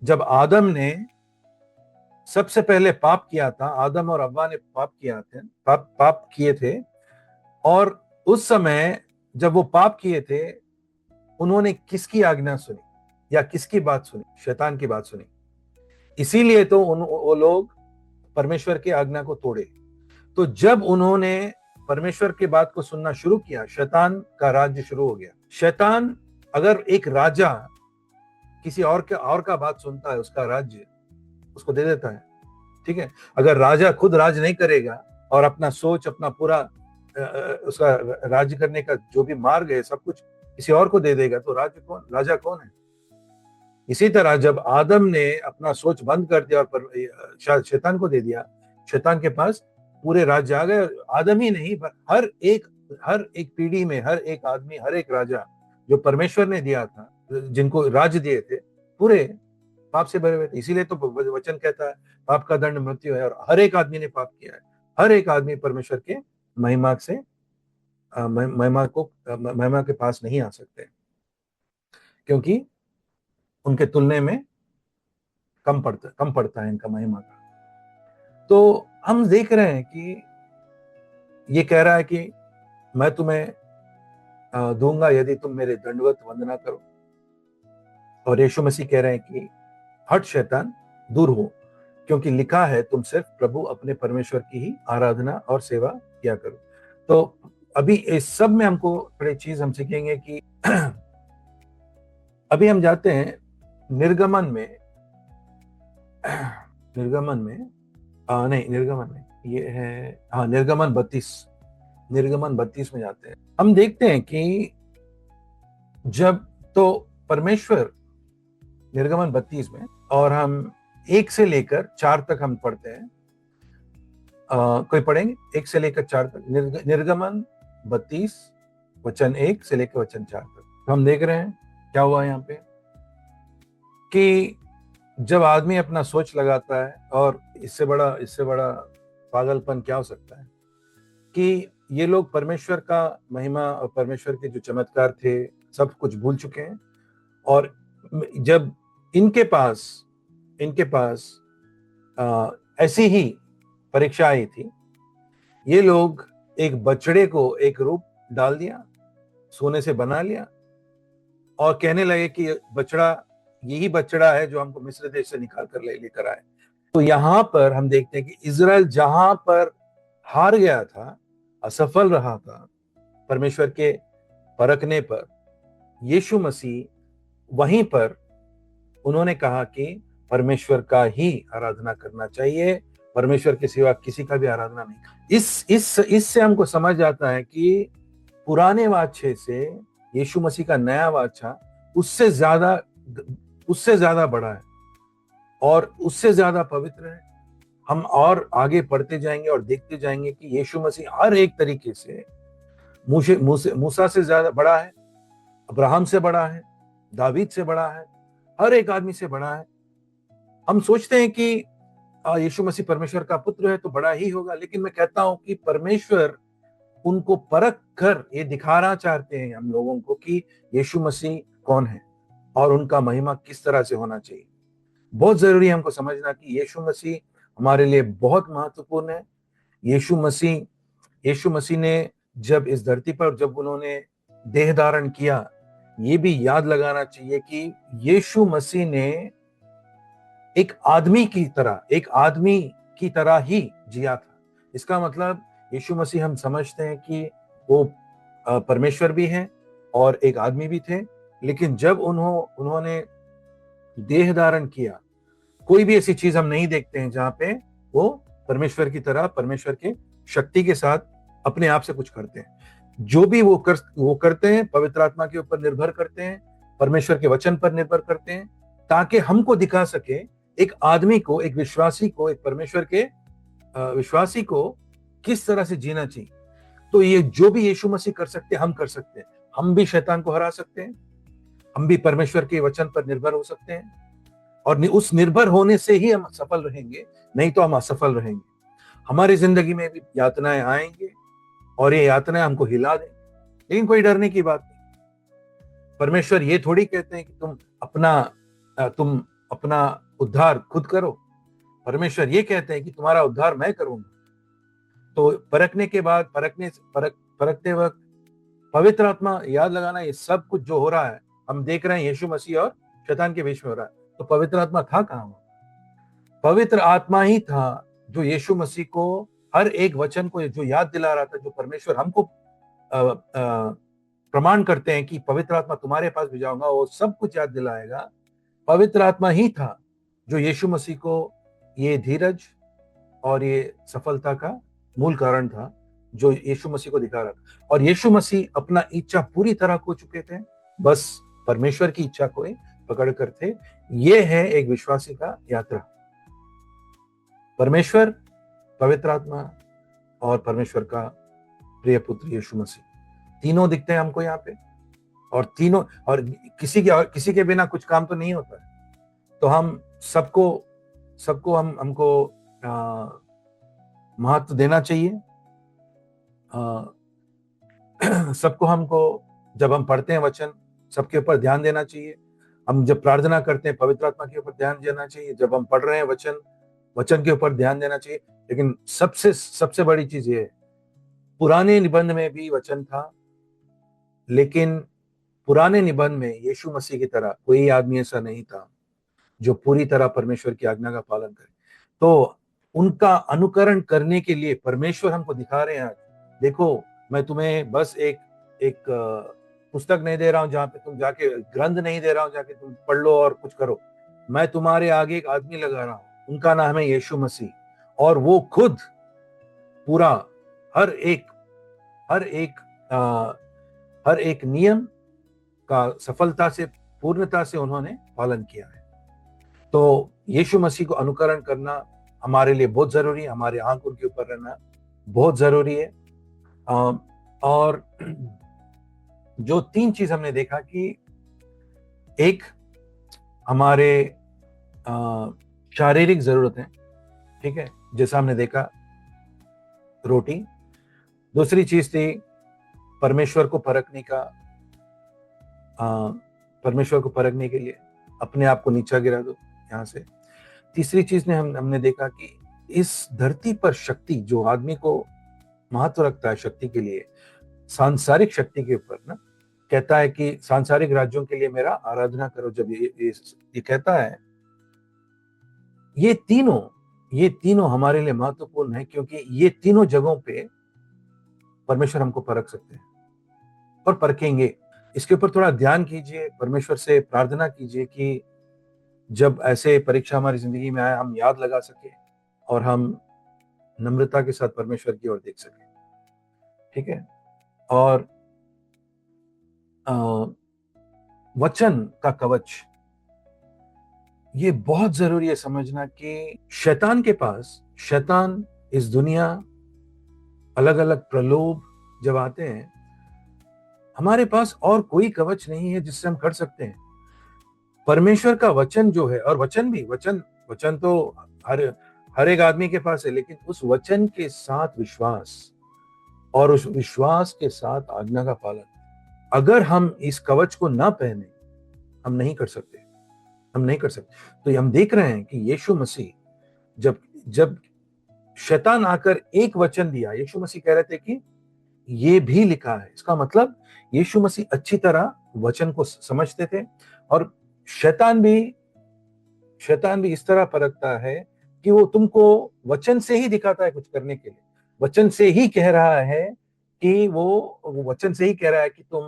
जब आदम ने सबसे पहले पाप किया था, आदम और हव्वा ने पाप किए थे, और उस समय जब वो पाप किए थे, उन्होंने किसकी आज्ञा सुनी या किसकी बात सुनी? शैतान की बात सुनी। इसीलिए तो वो लोग परमेश्वर की आज्ञा को तोड़े। तो जब उन्होंने परमेश्वर की बात को सुनना शुरू किया, शैतान का राज्य शुरू हो गया। शैतान अगर एक राजा किसी और का बात सुनता है, उसका राज्य उसको दे देता है, ठीक है। अगर राजा खुद राज नहीं करेगा और अपना सोच, अपना पूरा उसका राज्य करने का जो भी मार्ग है, सब कुछ किसी और को दे देगा, तो राजा कौन है? इसी तरह जब आदम ने अपना सोच बंद कर दिया और शैतान को दे दिया, शैतान के पास पूरे राज्य आ गए। आदम ही नहीं, पर हर एक पीढ़ी में हर एक आदमी, हर एक राजा जो परमेश्वर ने दिया था, जिनको राज्य दिए थे, पूरे पाप से भरे हुए थे। इसीलिए तो वचन कहता है पाप का दंड मृत्यु है, और हर एक आदमी ने पाप किया है। हर एक आदमी परमेश्वर के महिमा से महिमा के पास नहीं आ सकते, क्योंकि उनके तुलने में कम पड़ता है इनका महिमा का। तो हम देख रहे हैं कि ये कह रहा है कि मैं तुम्हें दूंगा यदि तुम मेरे दंडवत वंदना करो। और यीशु मसीह कह रहे हैं कि हट शैतान, दूर हो, क्योंकि लिखा है तुम सिर्फ प्रभु अपने परमेश्वर की ही आराधना और सेवा किया करो। तो अभी इस सब में हमको बड़ी चीज हम सीखेंगे कि अभी हम जाते हैं निर्गमन में ये है, हाँ, निर्गमन 32 में जाते हैं। हम देखते हैं कि जब तो परमेश्वर निर्गमन 32 में, और हम 1 से लेकर 4 तक हम पढ़ते हैं। कोई पढ़ेंगे 1 से लेकर 4 तक? निर्गमन 32 वचन 1 से लेकर वचन 4 तक। तो हम देख रहे हैं क्या हुआ यहाँ पे, कि जब आदमी अपना सोच लगाता है, और इससे बड़ा पागलपन क्या हो सकता है, कि ये लोग परमेश्वर का महिमा और परमेश्वर के जो चमत्कार थे सब कुछ भूल चुके हैं। और जब इनके पास ऐसी ही परीक्षा आई थी, ये लोग एक बछड़े को एक रूप डाल दिया, सोने से बना लिया, और कहने लगे कि यही बछड़ा है जो हमको मिस्र देश से निकाल कर लेकर आए। तो यहाँ पर हम देखते हैं कि इजराइल जहां पर हार गया था, असफल रहा था परमेश्वर के परखने पर, यीशु मसीह वहीं पर उन्होंने कहा कि परमेश्वर का ही आराधना करना चाहिए, परमेश्वर के सिवा किसी का भी आराधना नहीं। इससे हमको समझ आता है कि पुराने वाचे से यीशु मसीह का नया वाचा उससे ज्यादा बड़ा है और उससे ज्यादा पवित्र है। हम और आगे पढ़ते जाएंगे और देखते जाएंगे कि यीशु मसीह हर एक तरीके से मूसा से ज्यादा बड़ा है, अब्राहम से बड़ा है, दावीद से बड़ा है, हर एक आदमी से बड़ा है। हम सोचते हैं कि यीशु मसीह परमेश्वर का पुत्र है तो बड़ा ही होगा, लेकिन मैं कहता हूं कि परमेश्वर उनको परख कर ये दिखाना चाहते हैं हम लोगों को कि यीशु मसीह कौन है और उनका महिमा किस तरह से होना चाहिए। बहुत जरूरी है हमको समझना कि यीशु मसीह हमारे लिए बहुत महत्वपूर्ण है। यीशु मसीह ने जब इस धरती पर जब उन्होंने देह धारण किया, ये भी याद लगाना चाहिए कि यीशु मसीह ने एक आदमी की तरह ही जिया था। इसका मतलब यीशु मसीह हम समझते हैं कि वो परमेश्वर भी हैं और एक आदमी भी थे, लेकिन जब उन्होंने देह धारण किया, कोई भी ऐसी चीज हम नहीं देखते हैं जहां पे वो परमेश्वर की तरह, परमेश्वर के शक्ति के साथ अपने आप से कुछ करते हैं। जो भी वो करते हैं पवित्र आत्मा के ऊपर निर्भर करते हैं, परमेश्वर के वचन पर निर्भर करते हैं, ताकि हमको दिखा सके एक आदमी को, एक विश्वासी को, एक परमेश्वर के विश्वासी को किस तरह से जीना चाहिए। तो ये जो भी यीशु मसीह कर सकते हैं हम कर सकते हैं। हम भी शैतान को हरा सकते हैं, हम भी परमेश्वर के वचन पर निर्भर हो सकते हैं, और उस निर्भर होने से ही हम सफल रहेंगे, नहीं तो हम असफल रहेंगे। हमारी जिंदगी में भी यातनाएं आएंगे और ये यातनाएं हमको हिला देंगे, लेकिन कोई डरने की बात नहीं। परमेश्वर ये थोड़ी कहते हैं कि तुम अपना उद्धार खुद करो। परमेश्वर ये कहते हैं कि तुम्हारा उद्धार मैं करूंगा। तो परखने के बाद परखते वक्त पवित्र आत्मा याद लगाना, ये सब कुछ जो हो रहा है हम देख रहे हैं यीशु मसीह और शैतान के बीच में हो रहा है। तो पवित्र आत्मा था कहां? पवित्र आत्मा ही था जो यीशु मसीह को हर एक वचन को जो याद दिला रहा था, जो परमेश्वर हमको प्रमाण करते हैं कि पवित्र आत्मा तुम्हारे पास भी जाऊंगा, वो सब कुछ याद दिलाएगा। पवित्र आत्मा ही था जो यीशु मसीह को ये धीरज और ये सफलता का मूल कारण था, जो यीशु मसीह को दिखा रहा था। और यीशु मसीह अपना इच्छा पूरी तरह खो चुके थे, बस परमेश्वर की इच्छा को पकड़ कर थे। ये है एक विश्वासी का यात्रा। परमेश्वर, पवित्र आत्मा और परमेश्वर का प्रिय पुत्र यीशु मसीह, तीनों दिखते हैं हमको यहाँ पे। और तीनों, और किसी के बिना कुछ काम तो नहीं होता है। तो हम सबको हमको महत्व देना चाहिए। सबको हमको, जब हम पढ़ते हैं वचन, सबके ऊपर ध्यान देना चाहिए। हम जब प्रार्थना करते हैं, पवित्र आत्मा के ऊपर ध्यान देना चाहिए। जब हम पढ़ रहे हैं वचन के ऊपर ध्यान देना चाहिए। लेकिन सबसे बड़ी चीज ये है, पुराने निबंध में भी वचन था, लेकिन पुराने निबंध में यीशु मसीह की तरह कोई आदमी ऐसा नहीं था जो पूरी तरह परमेश्वर की आज्ञा का पालन करे। तो उनका अनुकरण करने के लिए परमेश्वर हमको दिखा रहे हैं। देखो, मैं तुम्हें बस एक पुस्तक नहीं दे रहा हूं जहां पे तुम जाके, ग्रंथ नहीं दे रहा हूं जाके तुम पढ़ लो और कुछ करो। मैं तुम्हारे आगे एक आदमी लगा रहा हूं, उनका नाम है यीशु मसीह, और वो खुद पूरा हर एक नियम का सफलता से, पूर्णता से उन्होंने पालन किया है। तो यीशु मसीह को अनुकरण करना हमारे लिए बहुत जरूरी है। हमारे आंख उनके ऊपर रहना बहुत जरूरी है। और जो तीन चीज हमने देखा कि एक, हमारे शारीरिक जरूरतें, ठीक है, जैसा हमने देखा रोटी। दूसरी चीज थी परमेश्वर को परखने के लिए अपने आप को नीचा गिरा दो यहां से। तीसरी चीज ने हमने देखा कि इस धरती पर शक्ति जो आदमी को महत्व रखता है शक्ति के लिए, सांसारिक शक्ति के ऊपर ना, कहता है कि सांसारिक राज्यों के लिए मेरा आराधना करो। जब ये कहता है, ये तीनों हमारे लिए महत्वपूर्ण है, क्योंकि ये तीनों जगहों पे परमेश्वर हमको परख सकते हैं और परखेंगे। इसके ऊपर थोड़ा ध्यान कीजिए, परमेश्वर से प्रार्थना कीजिए कि जब ऐसे परीक्षा हमारी जिंदगी में आए, हम याद लगा सके और हम नम्रता के साथ परमेश्वर की ओर देख सके। ठीक है। और वचन का कवच, ये बहुत जरूरी है समझना कि शैतान इस दुनिया, अलग अलग प्रलोभ जब आते हैं, हमारे पास और कोई कवच नहीं है जिससे हम कर सकते हैं। परमेश्वर का वचन जो है, और वचन तो हर एक आदमी के पास है, लेकिन उस वचन के साथ विश्वास और उस विश्वास के साथ आज्ञा का पालन, अगर हम इस कवच को ना पहने, हम नहीं कर सकते। तो हम देख रहे हैं कि यीशु मसीह जब शैतान आकर एक वचन दिया, यीशु मसीह कह रहे थे कि ये भी लिखा है। इसका मतलब यीशु मसीह अच्छी तरह वचन को समझते थे। और शैतान भी इस तरह परखता है कि वो तुमको वचन से ही दिखाता है कुछ करने के लिए। वचन से ही कह रहा है कि वो वचन से ही कह रहा है कि तुम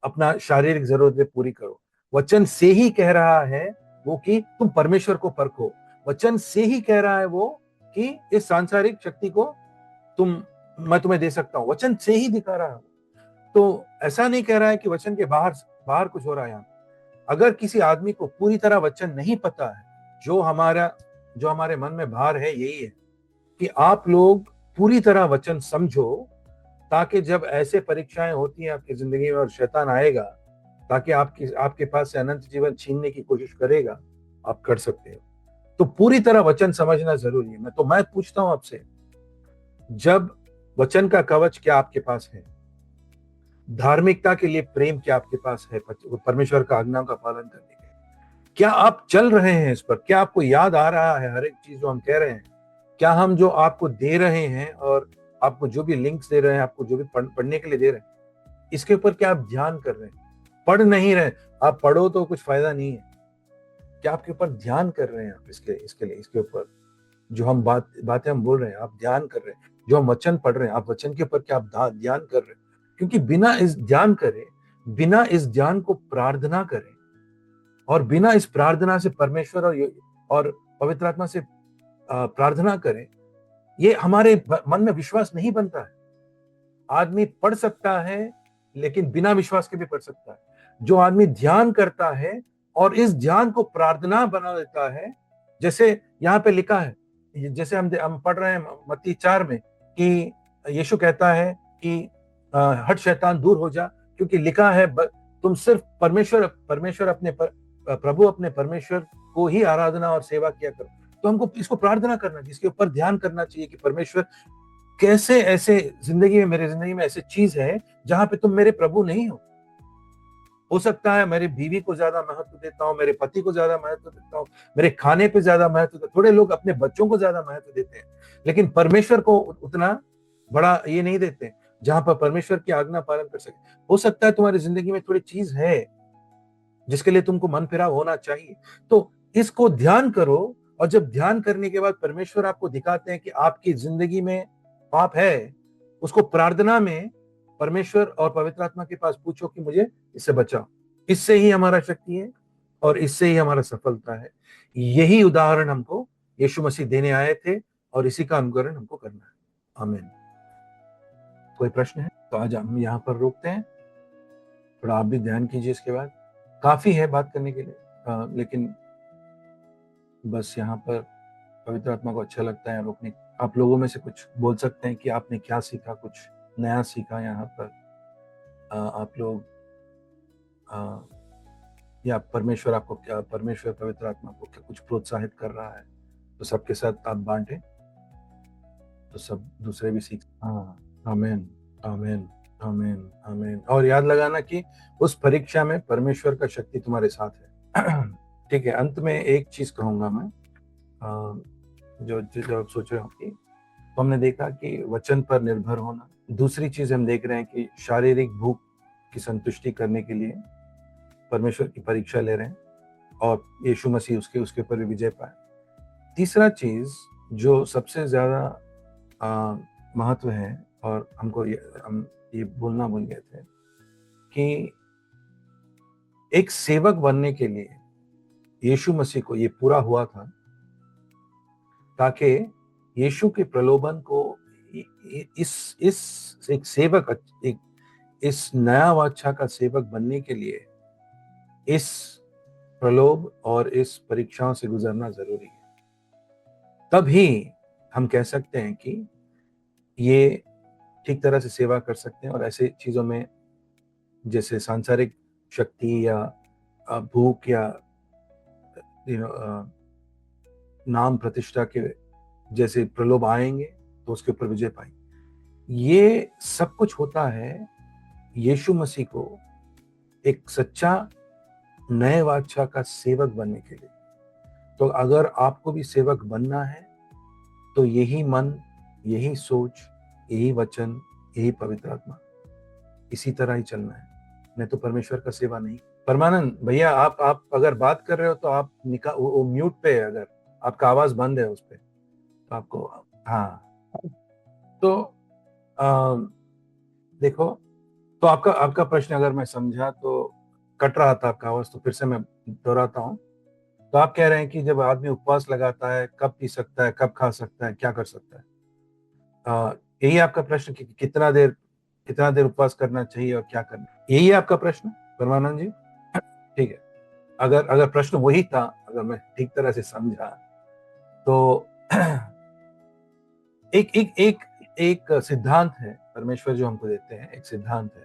अपना शारीरिक जरूरतें पूरी करो। वचन से ही कह रहा है वो कि तुम परमेश्वर को परखो। वचन से ही कह रहा है वो कि इस सांसारिक शक्ति को मैं तुम्हें दे सकता हूं। वचन से ही दिखा रहा है। तो ऐसा नहीं कह रहा है कि वचन के बाहर कुछ हो रहा है यहाँ। अगर किसी आदमी को पूरी तरह वचन नहीं पता है, जो हमारे मन में भार है यही है कि आप लोग पूरी तरह वचन समझो, ताकि जब ऐसे परीक्षाएं होती हैं आपकी जिंदगी में और शैतान आएगा, ताकि आपके पास से अनंत जीवन छीनने की कोशिश करेगा, आप कर सकते हो। तो पूरी तरह वचन समझना जरूरी है। मैं पूछता हूं आपसे, जब वचन का कवच क्या आपके पास है, धार्मिकता के लिए प्रेम क्या आपके पास है, परमेश्वर का आज्ञाओं का पालन करने के लिए, क्या आप चल रहे हैं इस पर? क्या आपको याद आ रहा है हर एक चीज जो हम कह रहे हैं? क्या हम जो आपको दे रहे हैं और आपको जो भी लिंक्स दे रहे हैं, आपको जो भी पढ़ने के लिए दे रहे हैं, इसके ऊपर क्या आप ध्यान कर रहे हैं? पढ़ नहीं रहे, आप पढ़ो तो कुछ फायदा नहीं है। क्या आपके ऊपर ध्यान कर रहे हैं आप इसके ऊपर? जो हम बातें हम बोल रहे हैं, आप ध्यान कर रहे हैं? जो हम वचन पढ़ रहे हैं, आप वचन के ऊपर क्या आप ध्यान कर रहे हैं? क्योंकि बिना इस ध्यान को प्रार्थना करें और बिना इस प्रार्थना से परमेश्वर और पवित्र आत्मा से प्रार्थना करें, ये हमारे मन में विश्वास नहीं बनता है। आदमी पढ़ सकता है लेकिन बिना विश्वास के भी पढ़ सकता है। जो आदमी ध्यान करता है और इस ध्यान को प्रार्थना बना देता है, जैसे यहाँ पे लिखा है, जैसे हम पढ़ रहे हैं मत्ती 4 में कि यीशु कहता है कि हट शैतान दूर हो जा, क्योंकि लिखा है तुम सिर्फ परमेश्वर अपने प्रभु अपने परमेश्वर को ही आराधना और सेवा किया करो। तो हमको इसको प्रार्थना करना चाहिए, इसके ऊपर ध्यान करना चाहिए कि परमेश्वर कैसे ऐसे मेरे जिंदगी में ऐसे चीज है जहां पे तुम मेरे प्रभु नहीं हो सकता है मेरी बीवी को ज्यादा महत्व देता हूँ, मेरे पति को ज्यादा महत्व देता हूँ, मेरे खाने पे ज्यादा महत्व देता हूँ, थोड़े लोग अपने बच्चों को ज्यादा महत्व देते हैं, लेकिन परमेश्वर को उतना बड़ा ये नहीं देते जहां पर परमेश्वर की आज्ञा पालन कर सके। हो सकता है तुम्हारी जिंदगी में थोड़ी चीज है जिसके लिए तुमको मन फिराव होना चाहिए, तो इसको ध्यान करो। और जब ध्यान करने के बाद परमेश्वर आपको दिखाते हैं कि आपकी जिंदगी में पाप है, उसको प्रार्थना में परमेश्वर और पवित्र आत्मा के पास पूछो कि मुझे इससे बचाओ। इससे ही हमारा शक्ति है और इससे ही हमारा सफलता है। यही उदाहरण हमको यीशु मसीह देने आए थे और इसी का अनुकरण हमको करना है। आमीन। कोई प्रश्न है तो आज हम यहाँ पर रोकते हैं, थोड़ा आप भी ध्यान कीजिए। इसके बाद काफी है बात करने के लिए, लेकिन बस यहाँ पर पवित्र आत्मा को अच्छा लगता है रोकने। आप लोगों में से कुछ बोल सकते हैं कि आपने क्या सीखा, कुछ नया सीखा यहाँ पर। आप लोग या परमेश्वर पवित्र आत्मा को क्या कुछ प्रोत्साहित कर रहा है, तो सबके साथ आप बांटें तो सब दूसरे भी सीख। हाँ, आमीन आमीन आमीन आमीन। और याद लगाना कि उस परीक्षा में परमेश्वर का शक्ति तुम्हारे साथ है। ठीक है, अंत में एक चीज कहूंगा मैं, जो आप सोच रहे हो कि तो हमने देखा कि वचन पर निर्भर होना। दूसरी चीज हम देख रहे हैं कि शारीरिक भूख की संतुष्टि करने के लिए परमेश्वर की परीक्षा ले रहे हैं और यीशु मसीह उसके ऊपर भी विजय पाए। तीसरा चीज जो सबसे ज्यादा महत्व है और हम ये बोलना भूल गए थे कि एक सेवक बनने के लिए यीशु मसीह को ये पूरा हुआ था, ताकि यीशु के प्रलोभन को इस नया वाचा का सेवक बनने के लिए इस प्रलोभ और इस परीक्षाओं से गुजरना जरूरी है। तभी हम कह सकते हैं कि ये ठीक तरह से सेवा कर सकते हैं और ऐसे चीजों में जैसे सांसारिक शक्ति या भूख या नाम प्रतिष्ठा के जैसे प्रलोभ आएंगे तो उसके ऊपर विजय पाएंगे। ये सब कुछ होता है यीशु मसीह को एक सच्चा नए वाचा का सेवक बनने के लिए। तो अगर आपको भी सेवक बनना है तो यही मन, यही सोच, यही वचन, यही पवित्र आत्मा, इसी तरह ही चलना है। मैं तो परमेश्वर का सेवा नहीं। परमानंद भैया, आप अगर बात कर रहे हो तो आप वो म्यूट पे है, अगर आपका आवाज बंद है उस पे तो आपको। हाँ, तो देखो, तो आपका प्रश्न अगर मैं समझा तो कट रहा था आपका आवाज, तो फिर से मैं दोहराता हूँ। तो आप कह रहे हैं कि जब आदमी उपवास लगाता है, कब पी सकता है, कब खा सकता है, क्या कर सकता है? यही आपका प्रश्न कि कितना देर उपवास करना चाहिए और क्या करना, यही है आपका प्रश्न परमानंद जी? ठीक है, अगर अगर प्रश्न वही था, अगर मैं ठीक तरह से समझा, तो एक एक एक एक सिद्धांत है परमेश्वर जो हमको देते हैं, एक सिद्धांत है।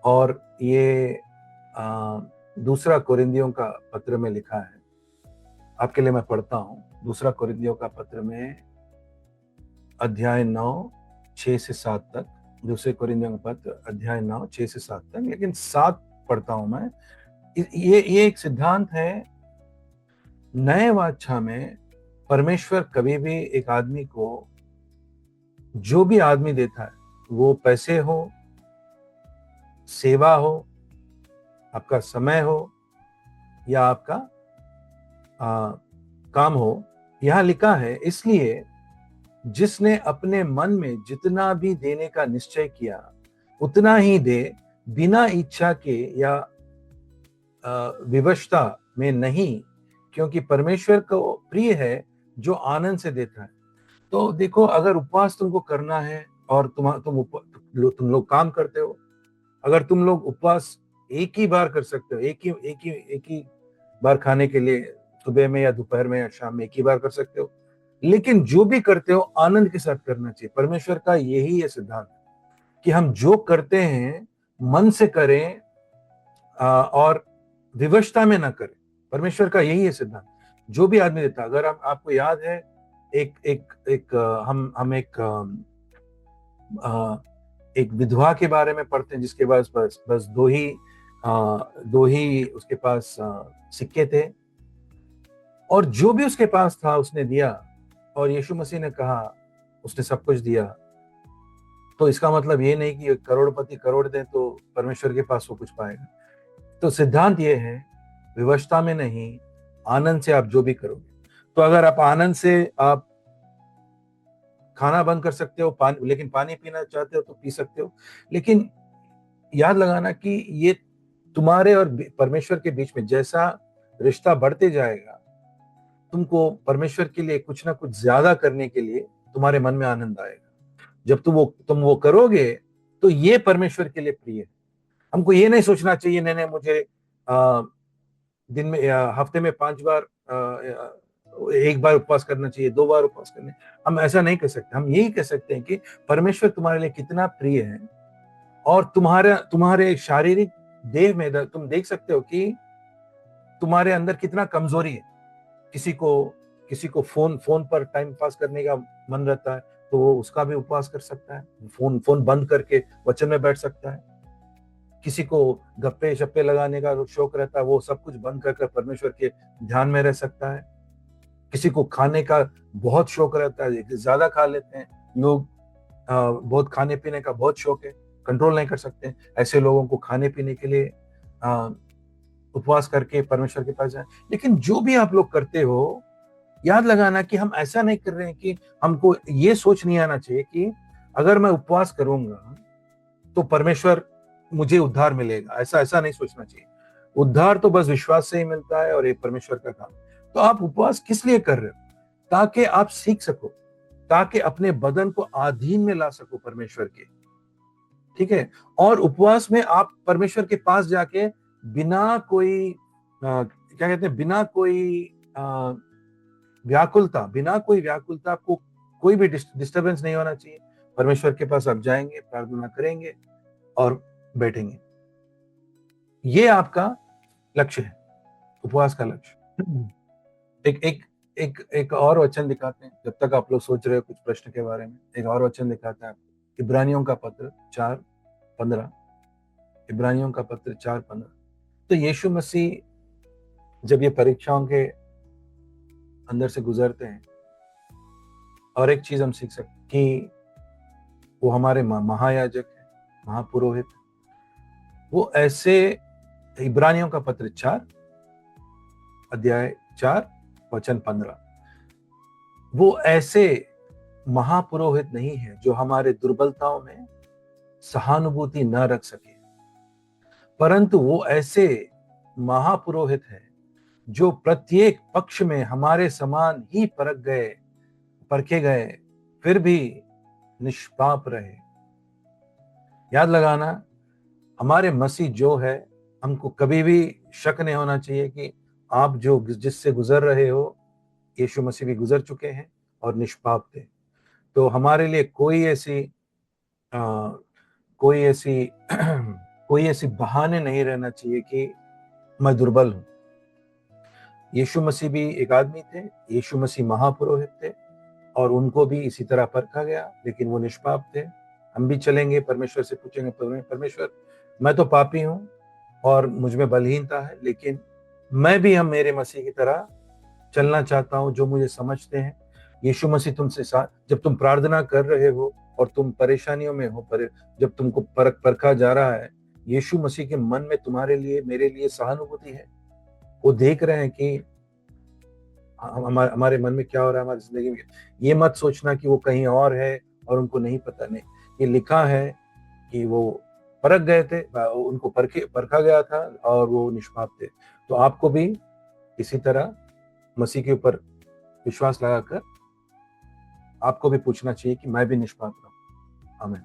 और ये दूसरा कोरिन्थियों का पत्र में लिखा है। आपके लिए मैं पढ़ता हूँ, दूसरा कोरिन्थियों का पत्र में अध्याय 9 6 से 7 तक। दूसरे कोरिन्थियों का पत्र अध्याय 9 6 से 7 तक, लेकिन 7 पढ़ता हूं मैं। ये एक सिद्धांत है। नए वाचा में परमेश्वर कभी भी एक आदमी को, जो भी आदमी देता है, वो पैसे हो, सेवा हो, आपका समय हो, या आपका काम हो, यहां लिखा है, इसलिए जिसने अपने मन में जितना भी देने का निश्चय किया उतना ही दे, बिना इच्छा के या विवशता में नहीं, क्योंकि परमेश्वर को प्रिय है जो आनंद से देता है। तो देखो, अगर उपवास तुमको करना है और तुम लोग काम करते हो, अगर तुम लोग उपवास एक ही बार कर सकते हो, एक ही बार खाने के लिए, सुबह में या दोपहर में या शाम में एक ही बार कर सकते हो, लेकिन जो भी करते हो आनंद के साथ करना चाहिए। परमेश्वर का यही है सिद्धांत कि हम जो करते हैं मन से करें, और विवशता में ना करें। परमेश्वर का यही है सिद्धांत। जो भी आदमी देता, अगर आपको याद है, एक एक एक हम एक विधवा के बारे में पढ़ते हैं, जिसके पास बस बस दो ही उसके पास सिक्के थे, और जो भी उसके पास था उसने दिया, और यीशु मसीह ने कहा उसने सब कुछ दिया। तो इसका मतलब ये नहीं कि करोड़पति करोड़ दे तो परमेश्वर के पास वो कुछ पाएगा। तो सिद्धांत ये है, विवशता में नहीं, आनंद से आप जो भी करोगे। तो अगर आप आनंद से आप खाना बंद कर सकते हो, लेकिन पानी पीना चाहते हो तो पी सकते हो। लेकिन याद लगाना कि ये तुम्हारे और परमेश्वर के बीच में जैसा रिश्ता बढ़ते जाएगा, तुमको परमेश्वर के लिए कुछ ना कुछ ज्यादा करने के लिए तुम्हारे मन में आनंद आएगा। जब तुम वो करोगे तो ये परमेश्वर के लिए प्रिय है। हमको ये नहीं सोचना चाहिए, नहीं नहीं मुझे दिन में या हफ्ते में 5 बार एक बार उपवास करना चाहिए, 2 बार उपवास करने। हम ऐसा नहीं कर सकते। हम यही कह सकते हैं कि परमेश्वर तुम्हारे लिए कितना प्रिय है, और तुम्हारे शारीरिक देह में तुम देख सकते हो कि तुम्हारे अंदर कितना कमजोरी है। किसी को फोन फोन पर टाइम पास करने का मन रहता है, तो वो उसका भी उपवास कर सकता है, फोन फोन बंद करके वचन में बैठ सकता है। किसी को गप्पे शप्पे लगाने का शौक रहता है, वो सब कुछ बंद कर परमेश्वर के ध्यान में रह सकता है। किसी को खाने का बहुत शौक रहता है, ज्यादा खा लेते हैं लोग, बहुत खाने पीने का बहुत शौक है, कंट्रोल नहीं कर सकते। ऐसे लोगों को खाने पीने के लिए उपवास करके परमेश्वर के पास जाए। लेकिन जो भी आप लोग करते हो, याद लगाना कि हम ऐसा नहीं कर रहे हैं कि हमको ये सोच नहीं आना चाहिए कि अगर मैं उपवास करूंगा तो परमेश्वर मुझे उद्धार मिलेगा। ऐसा ऐसा नहीं सोचना चाहिए। उद्धार तो बस विश्वास से ही मिलता है, और ये परमेश्वर का काम। तो आप उपवास किस लिए कर रहे हो? ताकि आप सीख सको, ताकि अपने बदन को अधीन में ला सको परमेश्वर के। ठीक है। और उपवास में आप परमेश्वर के पास जाके बिना कोई क्या कहते हैं, बिना कोई व्याकुलता, आपको कोई भी डिस्टरबेंस नहीं होना चाहिए। परमेश्वर के पास आप जाएंगे, प्रार्थना करेंगे और बैठेंगे। ये आपका लक्ष्य है, उपवास का लक्ष्य। एक एक एक एक और वचन दिखाते हैं, जब तक आप लोग सोच रहे हो कुछ प्रश्न के बारे में। एक और वचन दिखाते हैं आपको, इब्रानियों का पत्र 4:15। इब्रानियों का पत्र 4:15। तो यीशु मसीह जब ये परीक्षाओं के अंदर से गुजरते हैं, और एक चीज हम सीख सकते कि वो हमारे महायाजक है, महापुरोहित। वो ऐसे, इब्रानियों का पत्र 4:4 वचन 15, वो ऐसे महापुरोहित नहीं है जो हमारे दुर्बलताओं में सहानुभूति न रख सके, परंतु वो ऐसे महापुरोहित है जो प्रत्येक पक्ष में हमारे समान ही परखे गए, फिर भी निष्पाप रहे। याद लगाना, हमारे मसीह जो है हमको कभी भी शक नहीं होना चाहिए कि आप जो जिससे गुजर रहे हो, यीशु मसीह भी गुजर चुके हैं और निष्पाप थे। तो हमारे लिए आ, कोई ऐसी कोई ऐसी बहाने नहीं रहना चाहिए कि मैं दुर्बल हूं। यीशु मसीह भी एक आदमी थे, यीशु मसीह महापुरोहित थे, और उनको भी इसी तरह परखा गया, लेकिन वो निष्पाप थे। हम भी चलेंगे, परमेश्वर से पूछेंगे, परमेश्वर मैं तो पापी हूं और मुझ में बलहीनता है, लेकिन मैं भी हम मेरे मसीह की तरह चलना चाहता हूं जो मुझे समझते हैं। यीशु मसीह तुमसे साथ, जब तुम प्रार्थना कर रहे हो और तुम परेशानियों में हो, जब तुमको परखा जा रहा है, यीशु मसीह के मन में तुम्हारे लिए, मेरे लिए सहानुभूति है। वो देख रहे हैं कि हमारे मन में क्या हो रहा है, हमारी जिंदगी में। ये मत सोचना कि वो कहीं और है और उनको नहीं पता, नहीं। ये लिखा है कि वो परख गए थे, उनको परखा गया था और वो निष्पाप थे। तो आपको भी इसी तरह मसीह के ऊपर विश्वास लगाकर आपको भी पूछना चाहिए कि मैं भी निष्पाप रहूं। आमीन।